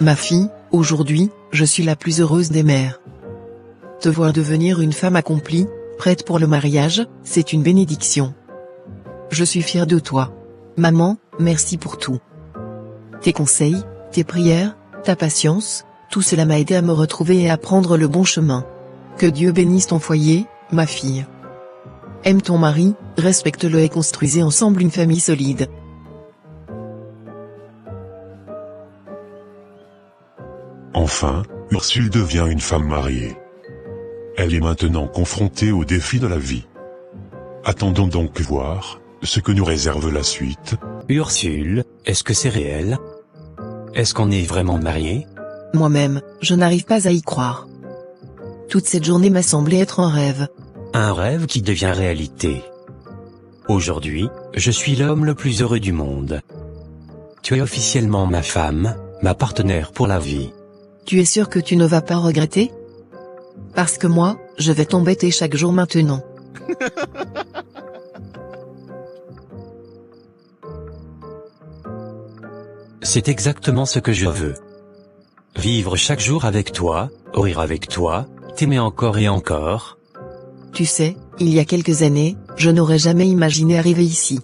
Ma fille, aujourd'hui, je suis la plus heureuse des mères. Te voir devenir une femme accomplie, prête pour le mariage, c'est une bénédiction. Je suis fière de toi. Maman, merci pour tout. Tes conseils, tes prières, ta patience, tout cela m'a aidé à me retrouver et à prendre le bon chemin. Que Dieu bénisse ton foyer, ma fille. Aime ton mari, respecte-le et construisez ensemble une famille solide. Enfin, Ursule devient une femme mariée. Elle est maintenant confrontée aux défis de la vie. Attendons donc voir ce que nous réserve la suite. Ursule, est-ce que c'est réel? Est-ce qu'on est vraiment mariés? Moi-même, je n'arrive pas à y croire. Toute cette journée m'a semblé être un rêve. Un rêve qui devient réalité. Aujourd'hui, je suis l'homme le plus heureux du monde. Tu es officiellement ma femme, ma partenaire pour la vie. Tu es sûr que tu ne vas pas regretter? Parce que moi, je vais t'embêter chaque jour maintenant. C'est exactement ce que je veux. Vivre chaque jour avec toi, rire avec toi, t'aimer encore et encore. Tu sais, il y a quelques années, je n'aurais jamais imaginé arriver ici.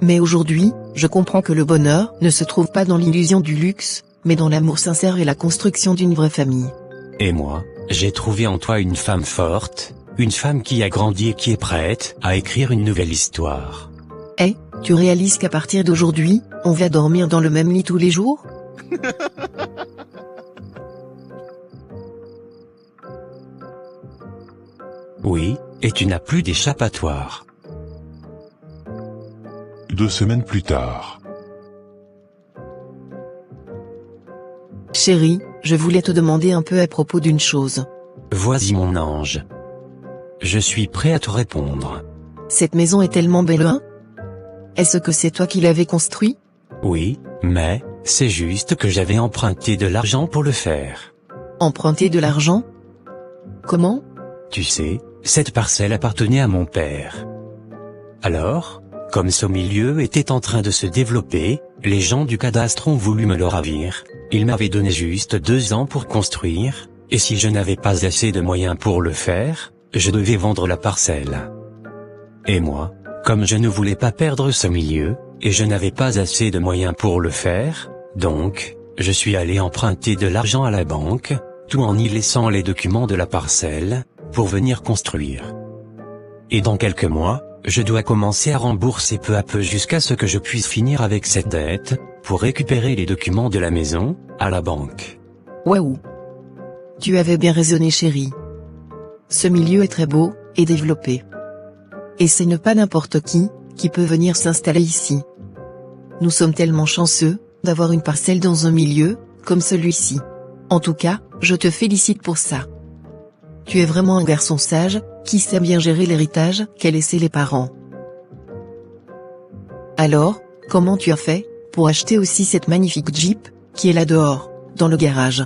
Mais aujourd'hui, je comprends que le bonheur ne se trouve pas dans l'illusion du luxe, mais dans l'amour sincère et la construction d'une vraie famille. Et moi, j'ai trouvé en toi une femme forte, une femme qui a grandi et qui est prête à écrire une nouvelle histoire. Eh, tu réalises qu'à partir d'aujourd'hui, on va dormir dans le même lit tous les jours? Oui, et tu n'as plus d'échappatoire. 2 semaines plus tard. Chérie, je voulais te demander un peu à propos d'une chose. Vas-y mon ange. Je suis prêt à te répondre. Cette maison est tellement belle, hein? Est-ce que c'est toi qui l'avais construite? Oui, mais, c'est juste que j'avais emprunté de l'argent pour le faire. Emprunter de l'argent? Comment? Tu sais, cette parcelle appartenait à mon père. Alors, comme ce milieu était en train de se développer, les gens du cadastre ont voulu me le ravir. Ils m'avaient donné juste 2 ans pour construire, et si je n'avais pas assez de moyens pour le faire, je devais vendre la parcelle. Et moi, comme je ne voulais pas perdre ce milieu, et je n'avais pas assez de moyens pour le faire, donc, je suis allé emprunter de l'argent à la banque, tout en y laissant les documents de la parcelle, pour venir construire. Et dans quelques mois, je dois commencer à rembourser peu à peu jusqu'à ce que je puisse finir avec cette dette, pour récupérer les documents de la maison, à la banque. Waouh! Tu avais bien raisonné, chérie. Ce milieu est très beau, et développé. Et ce n'est pas n'importe qui peut venir s'installer ici. Nous sommes tellement chanceux, d'avoir une parcelle dans un milieu, comme celui-ci. En tout cas, je te félicite pour ça. Tu es vraiment un garçon sage, qui sait bien gérer l'héritage qu'a laissé les parents. Alors, comment tu as fait, pour acheter aussi cette magnifique Jeep, qui est là dehors, dans le garage?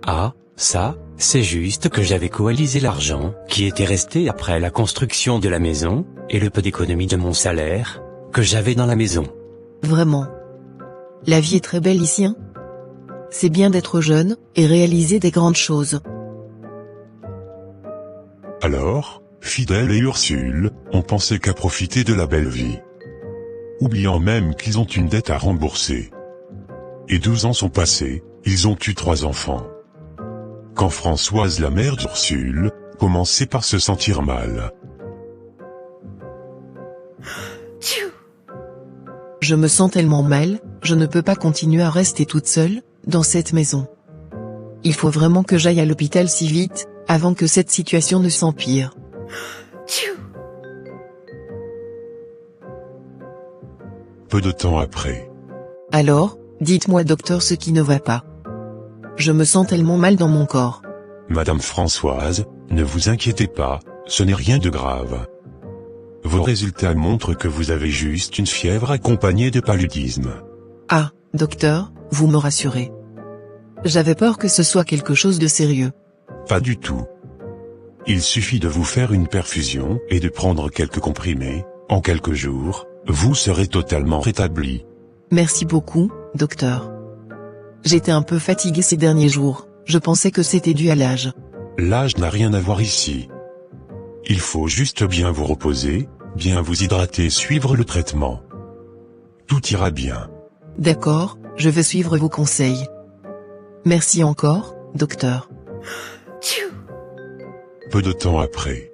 Ah, ça, c'est juste que j'avais coalisé l'argent, qui était resté après la construction de la maison, et le peu d'économie de mon salaire, que j'avais dans la maison. Vraiment. La vie est très belle ici, hein? C'est bien d'être jeune, et réaliser des grandes choses. Alors, Fidèle et Ursule ont pensé qu'à profiter de la belle vie. Oubliant même qu'ils ont une dette à rembourser. Et 12 ans sont passés, ils ont eu 3 enfants. Quand Françoise, la mère d'Ursule, commençait par se sentir mal. Je me sens tellement mal, je ne peux pas continuer à rester toute seule, dans cette maison. Il faut vraiment que j'aille à l'hôpital si vite, avant que cette situation ne s'empire. Peu de temps après. Alors, dites-moi docteur ce qui ne va pas. Je me sens tellement mal dans mon corps. Madame Françoise, ne vous inquiétez pas, ce n'est rien de grave. Vos résultats montrent que vous avez juste une fièvre accompagnée de paludisme. Ah, docteur, vous me rassurez. J'avais peur que ce soit quelque chose de sérieux. Pas du tout. Il suffit de vous faire une perfusion et de prendre quelques comprimés. En quelques jours, vous serez totalement rétabli. Merci beaucoup, docteur. J'étais un peu fatigué ces derniers jours, je pensais que c'était dû à l'âge. L'âge n'a rien à voir ici. Il faut juste bien vous reposer, bien vous hydrater et suivre le traitement. Tout ira bien. D'accord, je vais suivre vos conseils. Merci encore, docteur. Peu de temps après.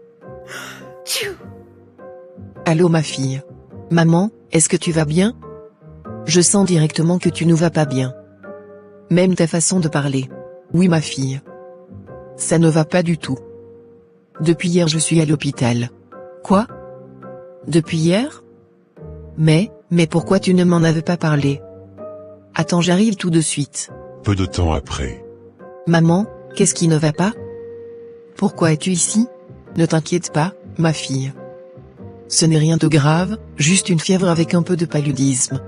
Allô ma fille. Maman, est-ce que tu vas bien? Je sens directement que tu ne vas pas bien. Même ta façon de parler. Oui ma fille. Ça ne va pas du tout. Depuis hier je suis à l'hôpital. Quoi? Depuis hier? Mais pourquoi tu ne m'en avais pas parlé? Attends, j'arrive tout de suite. Peu de temps après. Maman, qu'est-ce qui ne va pas? Pourquoi es-tu ici? Ne t'inquiète pas, ma fille. Ce n'est rien de grave, juste une fièvre avec un peu de paludisme.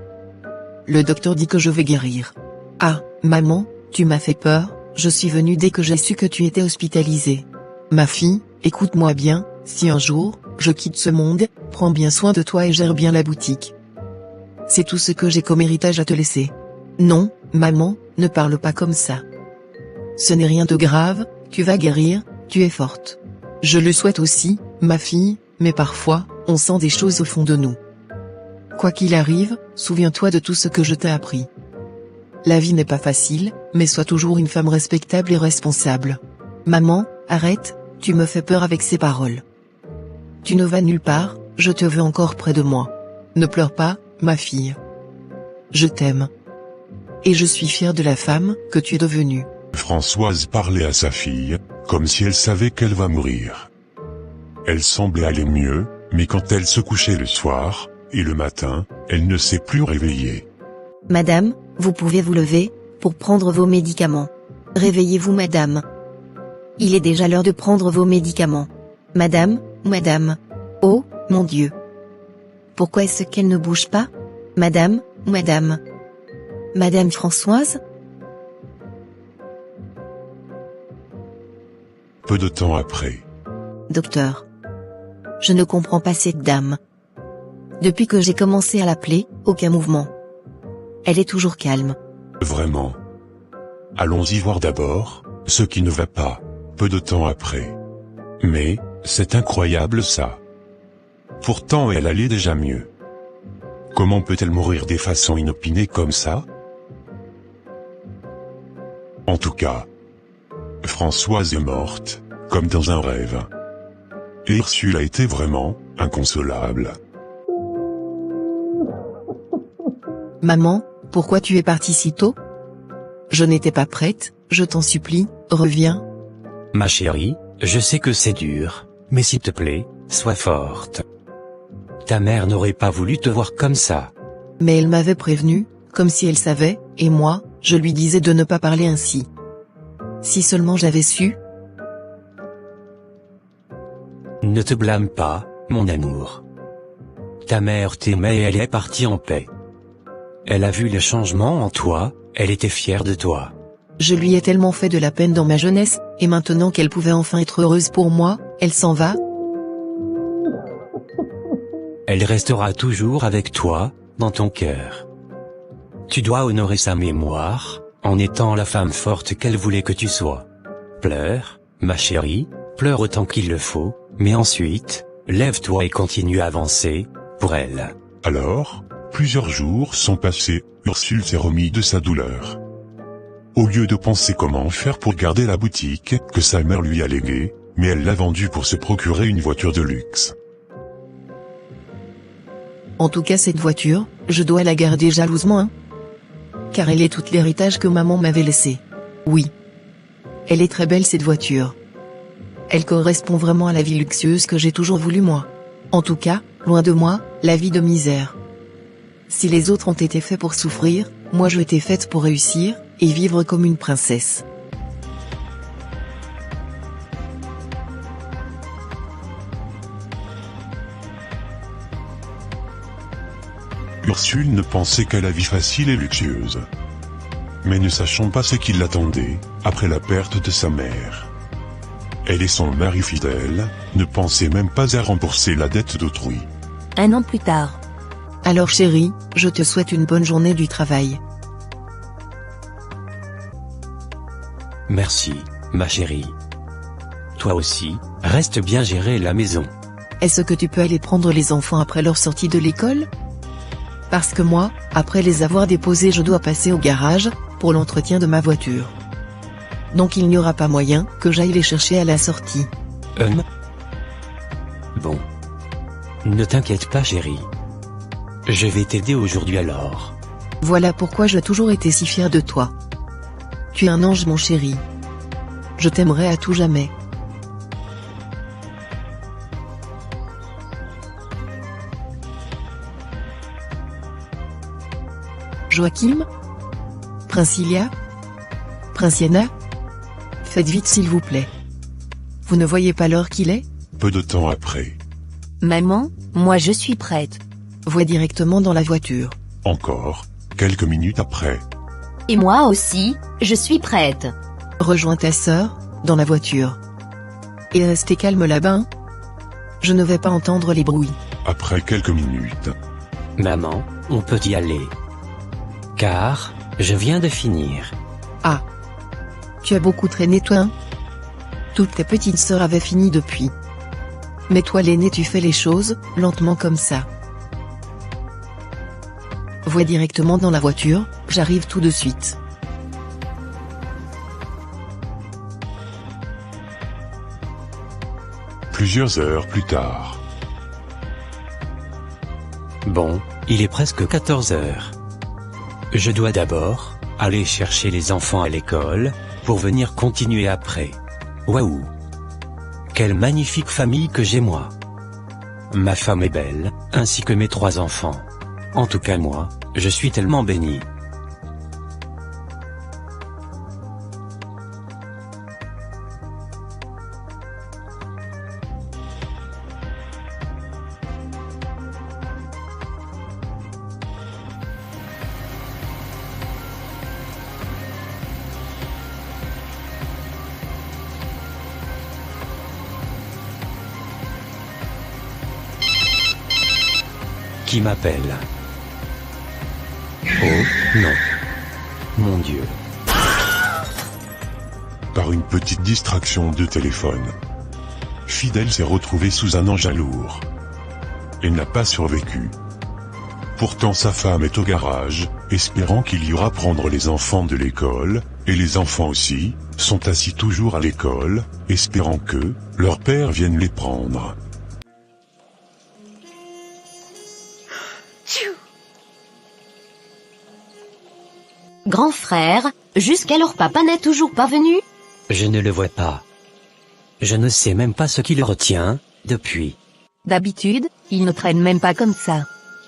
Le docteur dit que je vais guérir. Ah, maman, tu m'as fait peur, je suis venue dès que j'ai su que tu étais hospitalisée. Ma fille, écoute-moi bien, si un jour, je quitte ce monde, prends bien soin de toi et gère bien la boutique. C'est tout ce que j'ai comme héritage à te laisser. Non, maman, ne parle pas comme ça. Ce n'est rien de grave, tu vas guérir, tu es forte. Je le souhaite aussi, ma fille, mais parfois, on sent des choses au fond de nous. Quoi qu'il arrive, souviens-toi de tout ce que je t'ai appris. La vie n'est pas facile, mais sois toujours une femme respectable et responsable. Maman, arrête, tu me fais peur avec ces paroles. Tu ne vas nulle part, je te veux encore près de moi. Ne pleure pas, ma fille. Je t'aime. Et je suis fière de la femme que tu es devenue. Françoise parlait à sa fille, comme si elle savait qu'elle va mourir. Elle semblait aller mieux, mais quand elle se couchait le soir, et le matin, elle ne s'est plus réveillée. Madame, vous pouvez vous lever, pour prendre vos médicaments. Réveillez-vous madame. Il est déjà l'heure de prendre vos médicaments. Madame, madame. Oh, mon Dieu. Pourquoi est-ce qu'elle ne bouge pas? Madame, madame. Madame Françoise? Peu de temps après. Docteur. Je ne comprends pas cette dame. Depuis que j'ai commencé à l'appeler, aucun mouvement. Elle est toujours calme. Vraiment. Allons-y voir d'abord, ce qui ne va pas, peu de temps après. Mais, c'est incroyable ça. Pourtant elle allait déjà mieux. Comment peut-elle mourir des façons inopinées comme ça? En tout cas, Françoise est morte, comme dans un rêve. Et Ursule a été vraiment, inconsolable. Maman, pourquoi tu es partie si tôt? Je n'étais pas prête, je t'en supplie, reviens. Ma chérie, je sais que c'est dur, mais s'il te plaît, sois forte. Ta mère n'aurait pas voulu te voir comme ça. Mais elle m'avait prévenu, comme si elle savait, et moi, je lui disais de ne pas parler ainsi. Si seulement j'avais su. Ne te blâme pas, mon amour. Ta mère t'aimait et elle est partie en paix. Elle a vu le changement en toi, elle était fière de toi. Je lui ai tellement fait de la peine dans ma jeunesse, et maintenant qu'elle pouvait enfin être heureuse pour moi, elle s'en va. Elle restera toujours avec toi, dans ton cœur. Tu dois honorer sa mémoire, en étant la femme forte qu'elle voulait que tu sois. Pleure, ma chérie, pleure autant qu'il le faut, mais ensuite, lève-toi et continue à avancer, pour elle. Alors, plusieurs jours sont passés, Ursule s'est remise de sa douleur. Au lieu de penser comment faire pour garder la boutique que sa mère lui a léguée, mais elle l'a vendue pour se procurer une voiture de luxe. En tout cas cette voiture, je dois la garder jalousement, hein. Car elle est tout l'héritage que maman m'avait laissé. Oui. Elle est très belle cette voiture. Elle correspond vraiment à la vie luxueuse que j'ai toujours voulu moi. En tout cas, loin de moi, la vie de misère. Si les autres ont été faits pour souffrir, moi je été faite pour réussir, et vivre comme une princesse. Ursule ne pensait qu'à la vie facile et luxueuse. Mais ne sachant pas ce qui l'attendait, après la perte de sa mère. Elle et son mari fidèle, ne pensaient même pas à rembourser la dette d'autrui. 1 an plus tard. Alors chérie, je te souhaite une bonne journée du travail. Merci, ma chérie. Toi aussi, reste bien gérer la maison. Est-ce que tu peux aller prendre les enfants après leur sortie de l'école? Parce que moi, après les avoir déposés, je dois passer au garage, pour l'entretien de ma voiture. Donc il n'y aura pas moyen que j'aille les chercher à la sortie. Bon. Ne t'inquiète pas chérie. Je vais t'aider aujourd'hui alors. Voilà pourquoi j'ai toujours été si fière de toi. Tu es un ange mon chéri. Je t'aimerai à tout jamais. Joachim? Princilia? Princiana? Faites vite s'il vous plaît. Vous ne voyez pas l'heure qu'il est? Peu de temps après. Maman, moi je suis prête. Vois directement dans la voiture. Encore, quelques minutes après. Et moi aussi, je suis prête. Rejoins ta sœur, dans la voiture. Et restez calme là-bas. Hein. Je ne vais pas entendre les bruits. Après quelques minutes. Maman, on peut y aller. Car, je viens de finir. Ah. Tu as beaucoup traîné toi, hein? Toutes tes petites sœurs avaient fini depuis. Mais toi l'aîné tu fais les choses, lentement comme ça. Vois directement dans la voiture, j'arrive tout de suite. Plusieurs heures plus tard. Bon, il est presque 14 heures. Je dois d'abord aller chercher les enfants à l'école, pour venir continuer après. Waouh! Quelle magnifique famille que j'ai moi! Ma femme est belle, ainsi que mes 3 enfants. En tout cas moi, je suis tellement béni. Qui m'appelle? Oh, non. Mon Dieu. Par une petite distraction de téléphone. Fidèle s'est retrouvée sous un engin lourd. Elle n'a pas survécu. Pourtant sa femme est au garage, espérant qu'il ira prendre les enfants de l'école, et les enfants aussi, sont assis toujours à l'école, espérant que, leur père vienne les prendre. Grand frère, jusqu'alors papa n'est toujours pas venu? Je ne le vois pas. Je ne sais même pas ce qui le retient, depuis. D'habitude, il ne traîne même pas comme ça.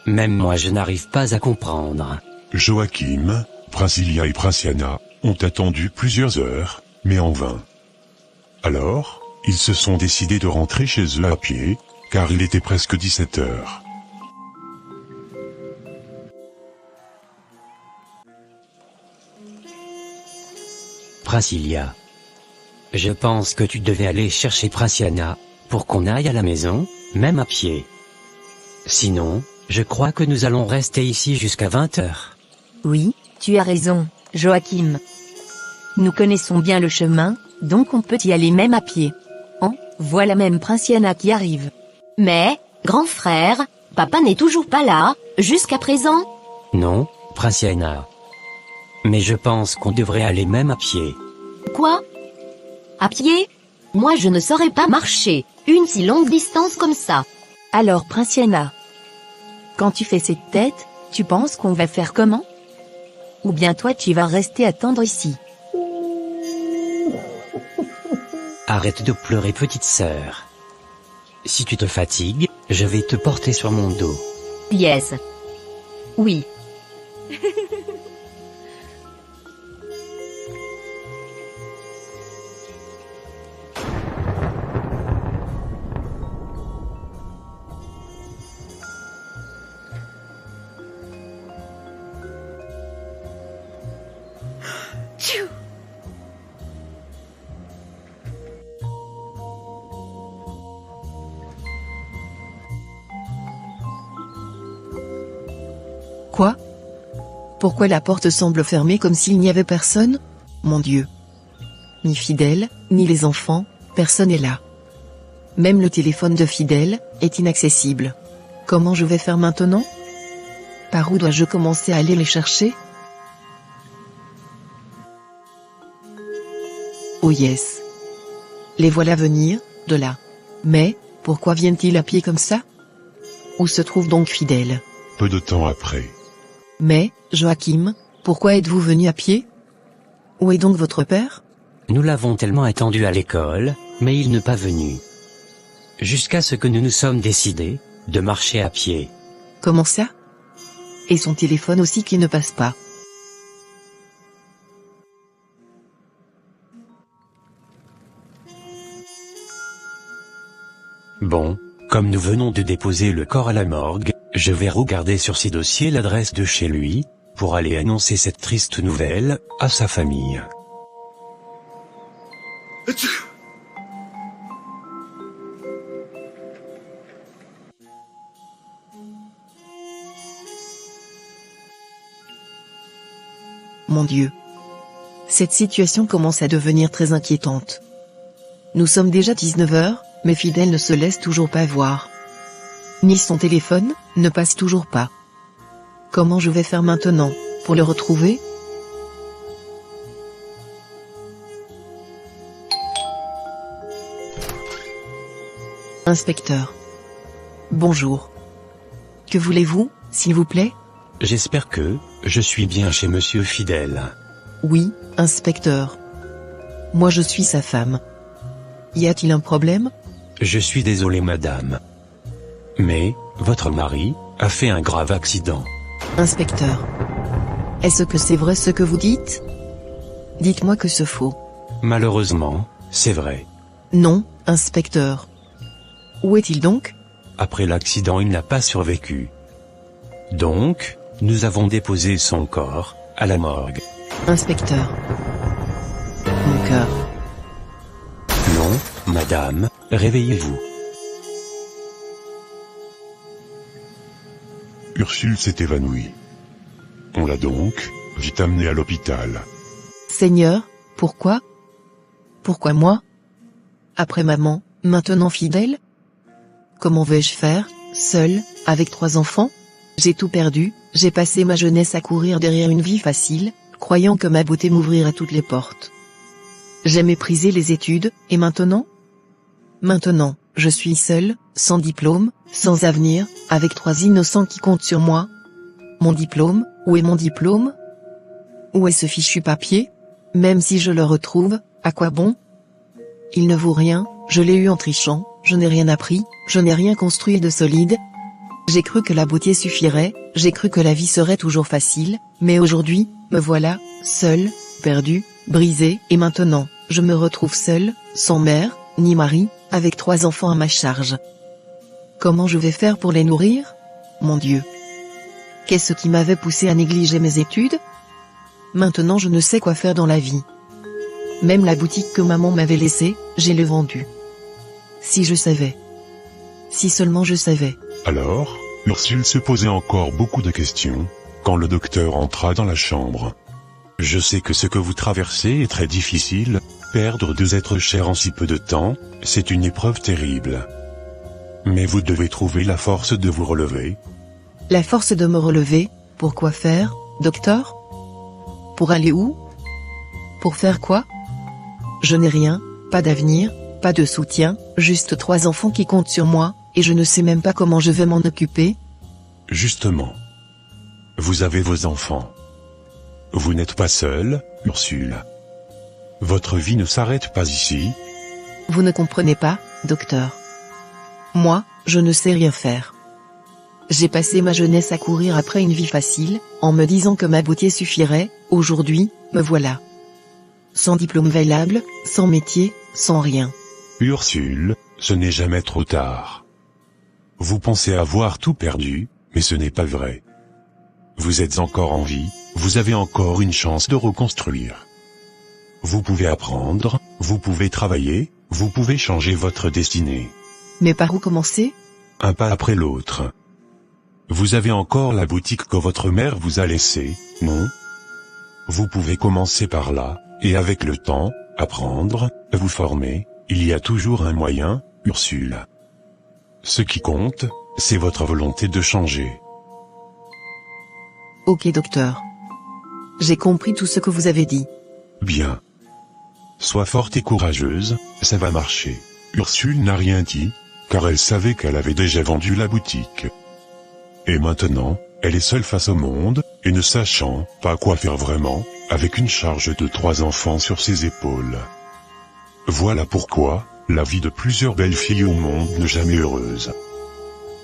Même moi je n'arrive pas à comprendre. Joachim, Princilia et Princiana ont attendu plusieurs heures, mais en vain. Alors, ils se sont décidés de rentrer chez eux à pied, car il était presque 17 heures. Princilia. Je pense que tu devais aller chercher Princiana, pour qu'on aille à la maison, même à pied. Sinon, je crois que nous allons rester ici jusqu'à 20 heures. Oui, tu as raison, Joachim. Nous connaissons bien le chemin, donc on peut y aller même à pied. Oh, voilà même Princiana qui arrive. Mais, grand frère, papa n'est toujours pas là, jusqu'à présent? Non, Princiana. Mais je pense qu'on devrait aller même à pied. Quoi? À pied? Moi je ne saurais pas marcher, une si longue distance comme ça. Alors Princiana, quand tu fais cette tête, tu penses qu'on va faire comment? Ou bien toi tu vas rester attendre ici? Arrête de pleurer petite sœur. Si tu te fatigues, je vais te porter sur mon dos. Yes. Oui. Quoi? Pourquoi la porte semble fermée comme s'il n'y avait personne? Mon Dieu. Ni Fidèle, ni les enfants, personne n'est là. Même le téléphone de Fidèle est inaccessible. Comment je vais faire maintenant? Par où dois-je commencer à aller les chercher? Oh yes. Les voilà venir, de là. Mais, pourquoi viennent-ils à pied comme ça? Où se trouve donc Fidèle? Peu de temps après. Mais, Joachim, pourquoi êtes-vous venu à pied? Où est donc votre père? Nous l'avons tellement attendu à l'école, mais il n'est pas venu. Jusqu'à ce que nous nous sommes décidés de marcher à pied. Comment ça? Et son téléphone aussi qui ne passe pas. Bon, comme nous venons de déposer le corps à la morgue, je vais regarder sur ses dossiers l'adresse de chez lui, pour aller annoncer cette triste nouvelle à sa famille. Mon Dieu. Cette situation commence à devenir très inquiétante. Nous sommes déjà 19h, mais Fidèle ne se laisse toujours pas voir. Ni son téléphone ne passe toujours pas. Comment je vais faire maintenant, pour le retrouver? Inspecteur. Bonjour. Que voulez-vous, s'il vous plaît? J'espère que je suis bien chez Monsieur Fidèle. Oui, inspecteur. Moi je suis sa femme. Y a-t-il un problème? Je suis désolé madame. Mais, votre mari a fait un grave accident. Inspecteur. Est-ce que c'est vrai ce que vous dites? Dites-moi que c'est faux. Malheureusement, c'est vrai. Non, inspecteur. Où est-il donc? Après l'accident, il n'a pas survécu. Donc, nous avons déposé son corps à la morgue. Inspecteur. Mon cœur. Non, madame, réveillez-vous. Ursule s'est évanouie. On l'a donc vite amenée à l'hôpital. Seigneur, pourquoi? Pourquoi moi? Après maman, maintenant Fidèle? Comment vais-je faire, seule, avec 3 enfants? J'ai tout perdu, j'ai passé ma jeunesse à courir derrière une vie facile, croyant que ma beauté m'ouvrirait toutes les portes. J'ai méprisé les études, et maintenant? Maintenant, je suis seule, sans diplôme, sans avenir, avec 3 innocents qui comptent sur moi. Mon diplôme, où est mon diplôme? Où est ce fichu papier? Même si je le retrouve, à quoi bon? Il ne vaut rien, je l'ai eu en trichant, je n'ai rien appris, je n'ai rien construit de solide. J'ai cru que la beauté suffirait, j'ai cru que la vie serait toujours facile, mais aujourd'hui, me voilà, seule, perdue, brisée, et maintenant, je me retrouve seule, sans mère, ni mari, avec 3 enfants à ma charge. Comment je vais faire pour les nourrir? Mon Dieu. Qu'est-ce qui m'avait poussé à négliger mes études? Maintenant je ne sais quoi faire dans la vie. Même la boutique que maman m'avait laissée, j'ai le vendue. Si je savais. Si seulement je savais. Alors, Ursule se posait encore beaucoup de questions, quand le docteur entra dans la chambre. Je sais que ce que vous traversez est très difficile, perdre 2 êtres chers en si peu de temps, c'est une épreuve terrible. Mais vous devez trouver la force de vous relever. La force de me relever, pour quoi faire, docteur? Pour aller où? Pour faire quoi? Je n'ai rien, pas d'avenir, pas de soutien, juste 3 enfants qui comptent sur moi, et je ne sais même pas comment je vais m'en occuper. Justement. Vous avez vos enfants. Vous n'êtes pas seule, Ursule. Votre vie ne s'arrête pas ici. Vous ne comprenez pas, docteur. Moi, je ne sais rien faire. J'ai passé ma jeunesse à courir après une vie facile, en me disant que ma beauté suffirait. Aujourd'hui, me voilà. Sans diplôme valable, sans métier, sans rien. Ursule, ce n'est jamais trop tard. Vous pensez avoir tout perdu, mais ce n'est pas vrai. Vous êtes encore en vie, vous avez encore une chance de reconstruire. Vous pouvez apprendre, vous pouvez travailler, vous pouvez changer votre destinée. Mais par où commencer? Un pas après l'autre. Vous avez encore la boutique que votre mère vous a laissée, non? Vous pouvez commencer par là, et avec le temps, apprendre, vous former, il y a toujours un moyen, Ursule. Ce qui compte, c'est votre volonté de changer. Ok docteur. J'ai compris tout ce que vous avez dit. Bien. Sois forte et courageuse, ça va marcher. Ursule n'a rien dit, car elle savait qu'elle avait déjà vendu la boutique. Et maintenant, elle est seule face au monde, et ne sachant pas quoi faire vraiment, avec une charge de 3 enfants sur ses épaules. Voilà pourquoi, la vie de plusieurs belles filles au monde n'est jamais heureuse.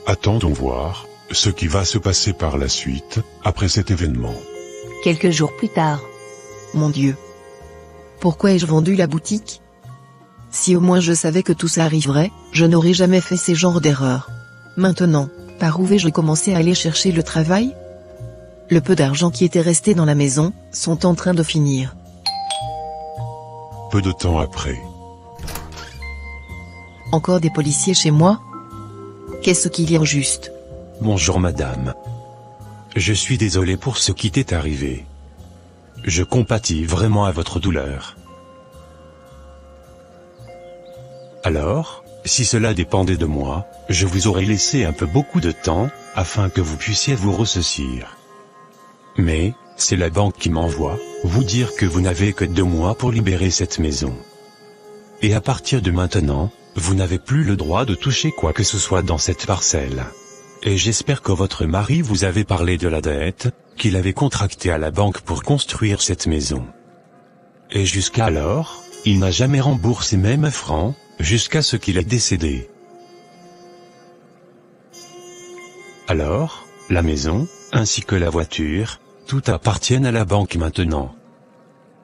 Attendons voir ce qui va se passer par la suite, après cet événement. Quelques jours plus tard. Mon Dieu. Pourquoi ai-je vendu la boutique? Si au moins je savais que tout ça arriverait, je n'aurais jamais fait ces genres d'erreurs. Maintenant, par où vais-je commencer à aller chercher le travail? Le peu d'argent qui était resté dans la maison, sont en train de finir. Peu de temps après. Encore des policiers chez moi? Qu'est-ce qu'il y a au juste? Bonjour madame. Je suis désolé pour ce qui t'est arrivé. Je compatis vraiment à votre douleur. Alors, si cela dépendait de moi, je vous aurais laissé un peu beaucoup de temps, afin que vous puissiez vous ressaisir. Mais, c'est la banque qui m'envoie, vous dire que vous n'avez que 2 mois pour libérer cette maison. Et à partir de maintenant, vous n'avez plus le droit de toucher quoi que ce soit dans cette parcelle. Et j'espère que votre mari vous avait parlé de la dette, qu'il avait contractée à la banque pour construire cette maison. Et jusqu'à alors, il n'a jamais remboursé même un franc, jusqu'à ce qu'il ait décédé. Alors, la maison, ainsi que la voiture, tout appartiennent à la banque maintenant.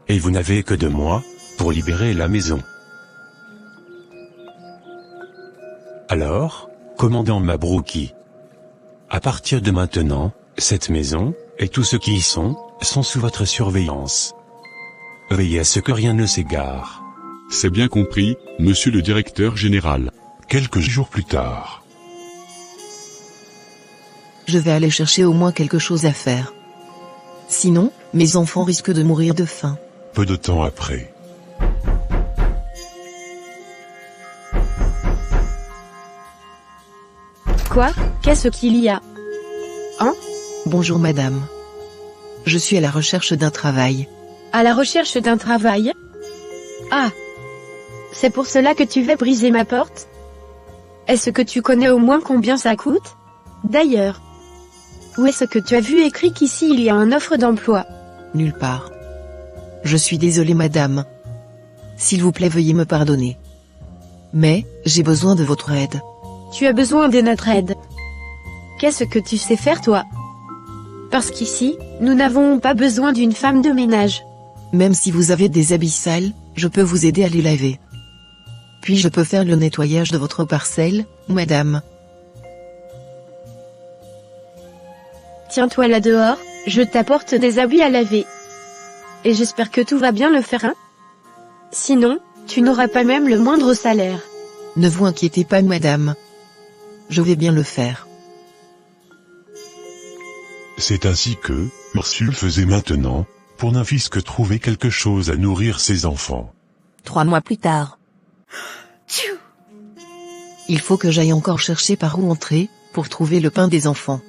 Et vous n'avez que 2 mois, pour libérer la maison. Alors, commandant Mabrouki. À partir de maintenant, cette maison, et tous ceux qui y sont sous votre surveillance. Veillez à ce que rien ne s'égare. C'est bien compris, monsieur le directeur général. Quelques jours plus tard. Je vais aller chercher au moins quelque chose à faire. Sinon, mes enfants risquent de mourir de faim. Peu de temps après. Quoi? Qu'est-ce qu'il y a? Hein? Bonjour madame. Je suis à la recherche d'un travail. À la recherche d'un travail? Ah! C'est pour cela que tu vas briser ma porte? Est-ce que tu connais au moins combien ça coûte? D'ailleurs, où est-ce que tu as vu écrit qu'ici il y a une offre d'emploi? Nulle part. Je suis désolé madame. S'il vous plaît veuillez me pardonner. Mais, j'ai besoin de votre aide. Tu as besoin de notre aide. Qu'est-ce que tu sais faire toi? Parce qu'ici, nous n'avons pas besoin d'une femme de ménage. Même si vous avez des habits sales, je peux vous aider à les laver. Puis je peux faire le nettoyage de votre parcelle, madame. Tiens-toi là dehors, je t'apporte des habits à laver. Et j'espère que tout va bien le faire, hein? Sinon, tu n'auras pas même le moindre salaire. Ne vous inquiétez pas madame. Je vais bien le faire. C'est ainsi que, Ursule faisait maintenant, pour n'un fils que trouver quelque chose à nourrir ses enfants. 3 mois plus tard. Il faut que j'aille encore chercher par où entrer, pour trouver le pain des enfants.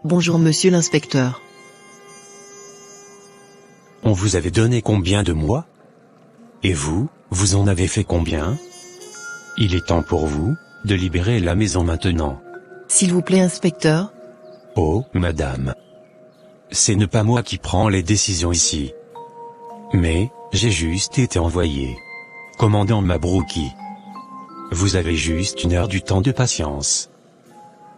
Bonjour monsieur l'inspecteur. On vous avait donné combien de mois? Et vous, vous en avez fait combien? Il est temps pour vous, de libérer la maison maintenant. S'il vous plaît inspecteur. Oh, madame. C'est ne pas moi qui prends les décisions ici. Mais, j'ai juste été envoyé. Commandant Mabrouki. Vous avez juste 1 heure du temps de patience.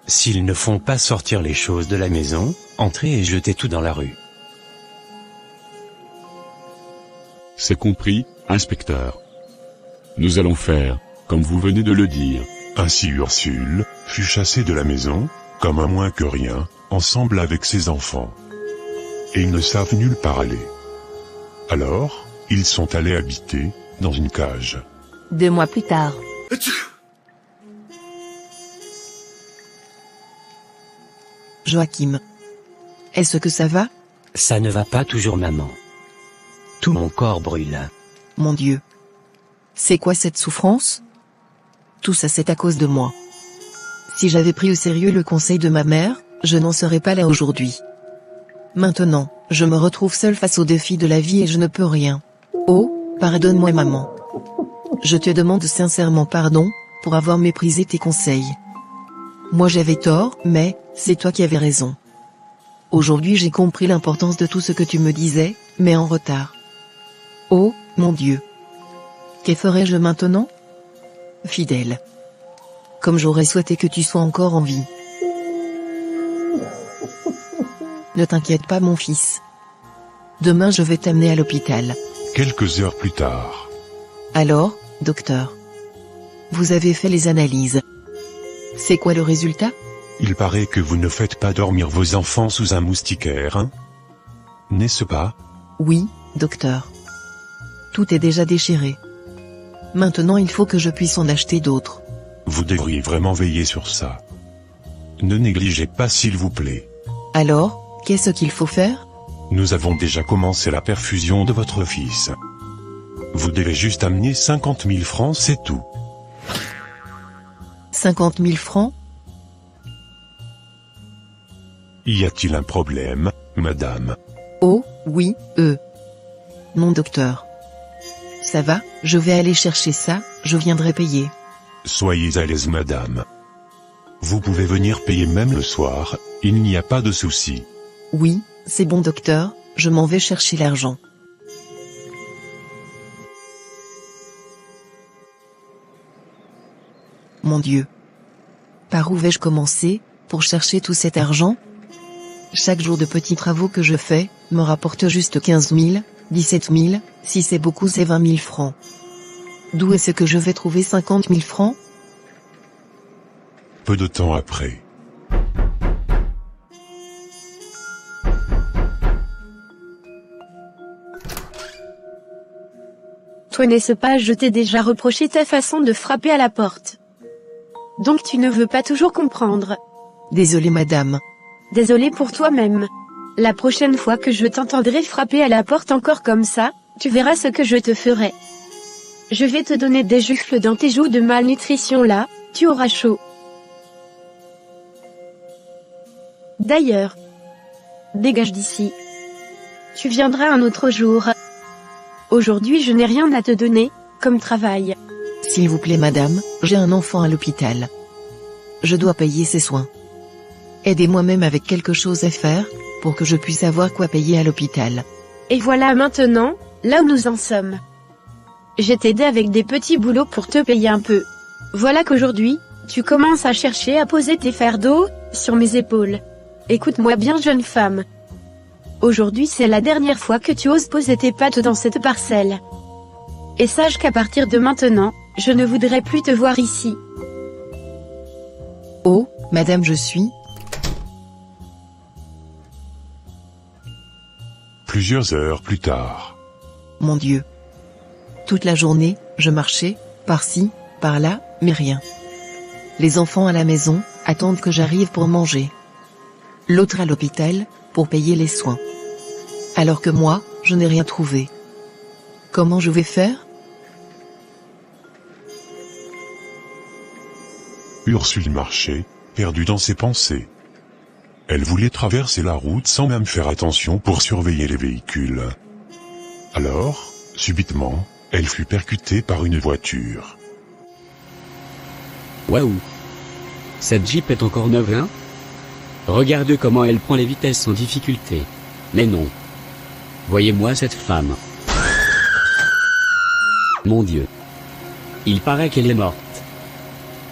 S'ils ne font pas sortir les choses de la maison, entrez et jetez tout dans la rue. C'est compris, inspecteur. Nous allons faire, comme vous venez de le dire. Ainsi Ursule fut chassée de la maison, comme un moins que rien, ensemble avec ses enfants. Et ils ne savent nulle part aller. Alors, ils sont allés habiter dans une cage. 2 mois plus tard. Joachim. Est-ce que ça va? Ça ne va pas toujours, maman. Tout mon corps brûle. Mon Dieu. C'est quoi cette souffrance? Tout ça c'est à cause de moi. Si j'avais pris au sérieux le conseil de ma mère, je n'en serais pas là aujourd'hui. Maintenant, je me retrouve seule face aux défis de la vie et je ne peux rien. Oh, pardonne-moi maman. Je te demande sincèrement pardon, pour avoir méprisé tes conseils. Moi j'avais tort, mais, c'est toi qui avais raison. Aujourd'hui j'ai compris l'importance de tout ce que tu me disais, mais en retard. Oh, mon Dieu. Que ferais-je maintenant? Fidèle. Comme j'aurais souhaité que tu sois encore en vie. Ne t'inquiète pas mon fils. Demain je vais t'amener à l'hôpital. Quelques heures plus tard. Alors, docteur? Vous avez fait les analyses. C'est quoi le résultat? Il paraît que vous ne faites pas dormir vos enfants sous un moustiquaire, hein? N'est-ce pas? Oui, docteur. Tout est déjà déchiré. Maintenant il faut que je puisse en acheter d'autres. Vous devriez vraiment veiller sur ça. Ne négligez pas s'il vous plaît. Alors, qu'est-ce qu'il faut faire? Nous avons déjà commencé la perfusion de votre fils. Vous devez juste amener 50 000 francs, c'est tout. 50 000 francs? Y a-t-il un problème, madame? Oh, oui, non docteur. Ça va, je vais aller chercher ça, je viendrai payer. Soyez à l'aise madame. Vous pouvez venir payer même le soir, il n'y a pas de souci. Oui, c'est bon docteur, je m'en vais chercher l'argent. Mon Dieu. Par où vais-je commencer, pour chercher tout cet argent? Chaque jour de petits travaux que je fais, me rapporte juste 15 000, 17 000, si c'est beaucoup c'est 20 000 francs. D'où est-ce que je vais trouver 50 000 francs? Peu de temps après. Toi n'est-ce pas, je t'ai déjà reproché ta façon de frapper à la porte. Donc tu ne veux pas toujours comprendre. Désolée madame. Désolé pour toi-même. La prochaine fois que je t'entendrai frapper à la porte encore comme ça, tu verras ce que je te ferai. Je vais te donner des gifles dans tes joues de malnutrition là, tu auras chaud. D'ailleurs, dégage d'ici. Tu viendras un autre jour. Aujourd'hui je n'ai rien à te donner, comme travail. S'il vous plaît madame, j'ai un enfant à l'hôpital. Je dois payer ses soins. Aidez-moi même avec quelque chose à faire, pour que je puisse avoir quoi payer à l'hôpital. Et voilà maintenant, là où nous en sommes. J'ai t'aidé avec des petits boulots pour te payer un peu. Voilà qu'aujourd'hui, tu commences à chercher à poser tes fardeaux sur mes épaules. Écoute-moi bien jeune femme. Aujourd'hui c'est la dernière fois que tu oses poser tes pattes dans cette parcelle. Et sache qu'à partir de maintenant, je ne voudrais plus te voir ici. Oh, madame je suis... Plusieurs heures plus tard. Mon Dieu. Toute la journée, je marchais, par-ci, par-là, mais rien. Les enfants à la maison, attendent que j'arrive pour manger. L'autre à l'hôpital, pour payer les soins. Alors que moi, je n'ai rien trouvé. Comment je vais faire? Ursule marchait, perdue dans ses pensées. Elle voulait traverser la route sans même faire attention pour surveiller les véhicules. Alors, subitement, elle fut percutée par une voiture. Waouh! Cette Jeep est encore neuve, hein? Regarde comment elle prend les vitesses sans difficulté. Mais non. Voyez-moi cette femme. Mon Dieu. Il paraît qu'elle est morte.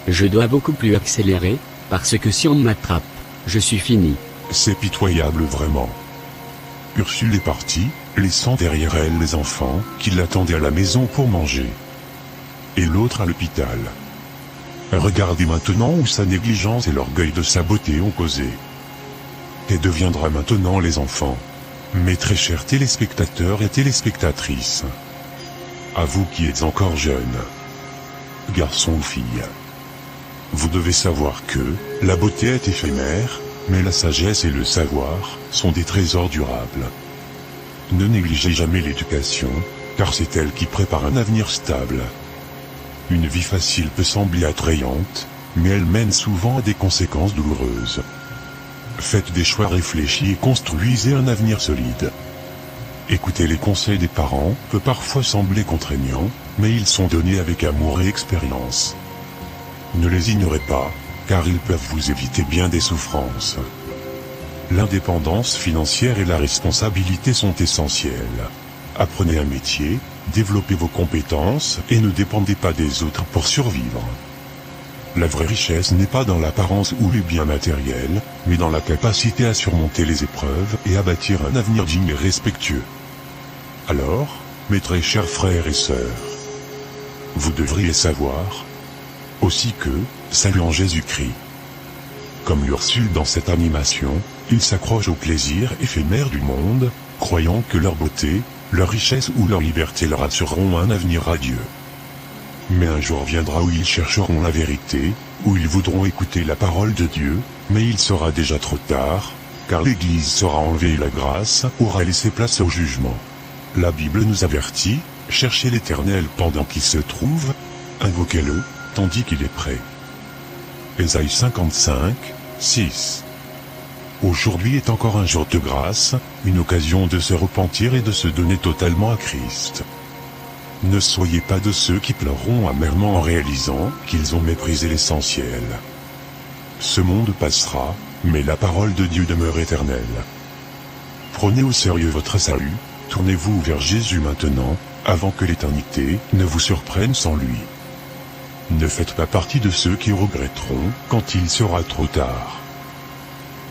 Je dois beaucoup plus accélérer, Parce que si on m'attrape, je suis fini. C'est pitoyable vraiment. Ursule est partie, laissant derrière elle les enfants, qui l'attendaient à la maison pour manger. Et l'autre à l'hôpital. Regardez maintenant où sa négligence et l'orgueil de sa beauté ont causé. Que deviendra maintenant les enfants? Mes très chers téléspectateurs et téléspectatrices. À vous qui êtes encore jeunes, garçons ou filles, vous devez savoir que la beauté est éphémère, mais la sagesse et le savoir sont des trésors durables. Ne négligez jamais l'éducation, car c'est elle qui prépare un avenir stable. Une vie facile peut sembler attrayante, mais elle mène souvent à des conséquences douloureuses. Faites des choix réfléchis et construisez un avenir solide. Écouter les conseils des parents peut parfois sembler contraignant, mais ils sont donnés avec amour et expérience. Ne les ignorez pas, car ils peuvent vous éviter bien des souffrances. L'indépendance financière et la responsabilité sont essentielles. Apprenez un métier, développez vos compétences et ne dépendez pas des autres pour survivre. La vraie richesse n'est pas dans l'apparence ou les biens matériels, mais dans la capacité à surmonter les épreuves et à bâtir un avenir digne et respectueux. Alors, mes très chers frères et sœurs, vous devriez savoir aussi que, saluant Jésus-Christ, comme Ursule dans cette animation, ils s'accrochent au plaisir éphémère du monde, croyant que leur beauté, leur richesse ou leur liberté leur assureront un avenir radieux. Mais un jour viendra où ils chercheront la vérité, où ils voudront écouter la parole de Dieu, mais il sera déjà trop tard, car l'Église sera enlevée et la grâce aura laissé place au jugement. La Bible nous avertit, cherchez l'Éternel pendant qu'il se trouve, invoquez-le, tandis qu'il est prêt. Ésaïe 55, 6. Aujourd'hui est encore un jour de grâce, une occasion de se repentir et de se donner totalement à Christ. Ne soyez pas de ceux qui pleureront amèrement en réalisant qu'ils ont méprisé l'essentiel. Ce monde passera, mais la parole de Dieu demeure éternelle. Prenez au sérieux votre salut, tournez-vous vers Jésus maintenant, avant que l'éternité ne vous surprenne sans lui. Ne faites pas partie de ceux qui regretteront quand il sera trop tard.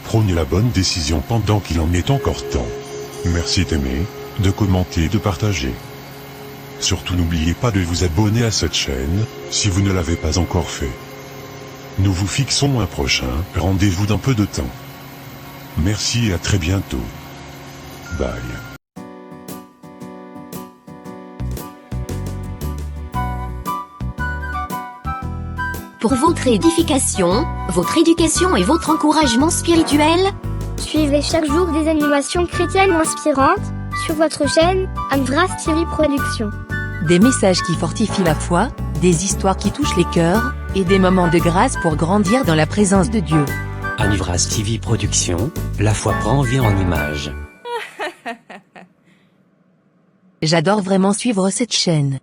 Prenez la bonne décision pendant qu'il en est encore temps. Merci d'aimer, de commenter et de partager. Surtout n'oubliez pas de vous abonner à cette chaîne, si vous ne l'avez pas encore fait. Nous vous fixons un prochain rendez-vous dans peu de temps. Merci et à très bientôt. Bye. Pour votre édification, votre éducation et votre encouragement spirituel, suivez chaque jour des animations chrétiennes inspirantes, sur votre chaîne, Amvras TV Productions. Des messages qui fortifient la foi, des histoires qui touchent les cœurs, et des moments de grâce pour grandir dans la présence de Dieu. Amvras TV Productions, la foi prend vie en images. J'adore vraiment suivre cette chaîne.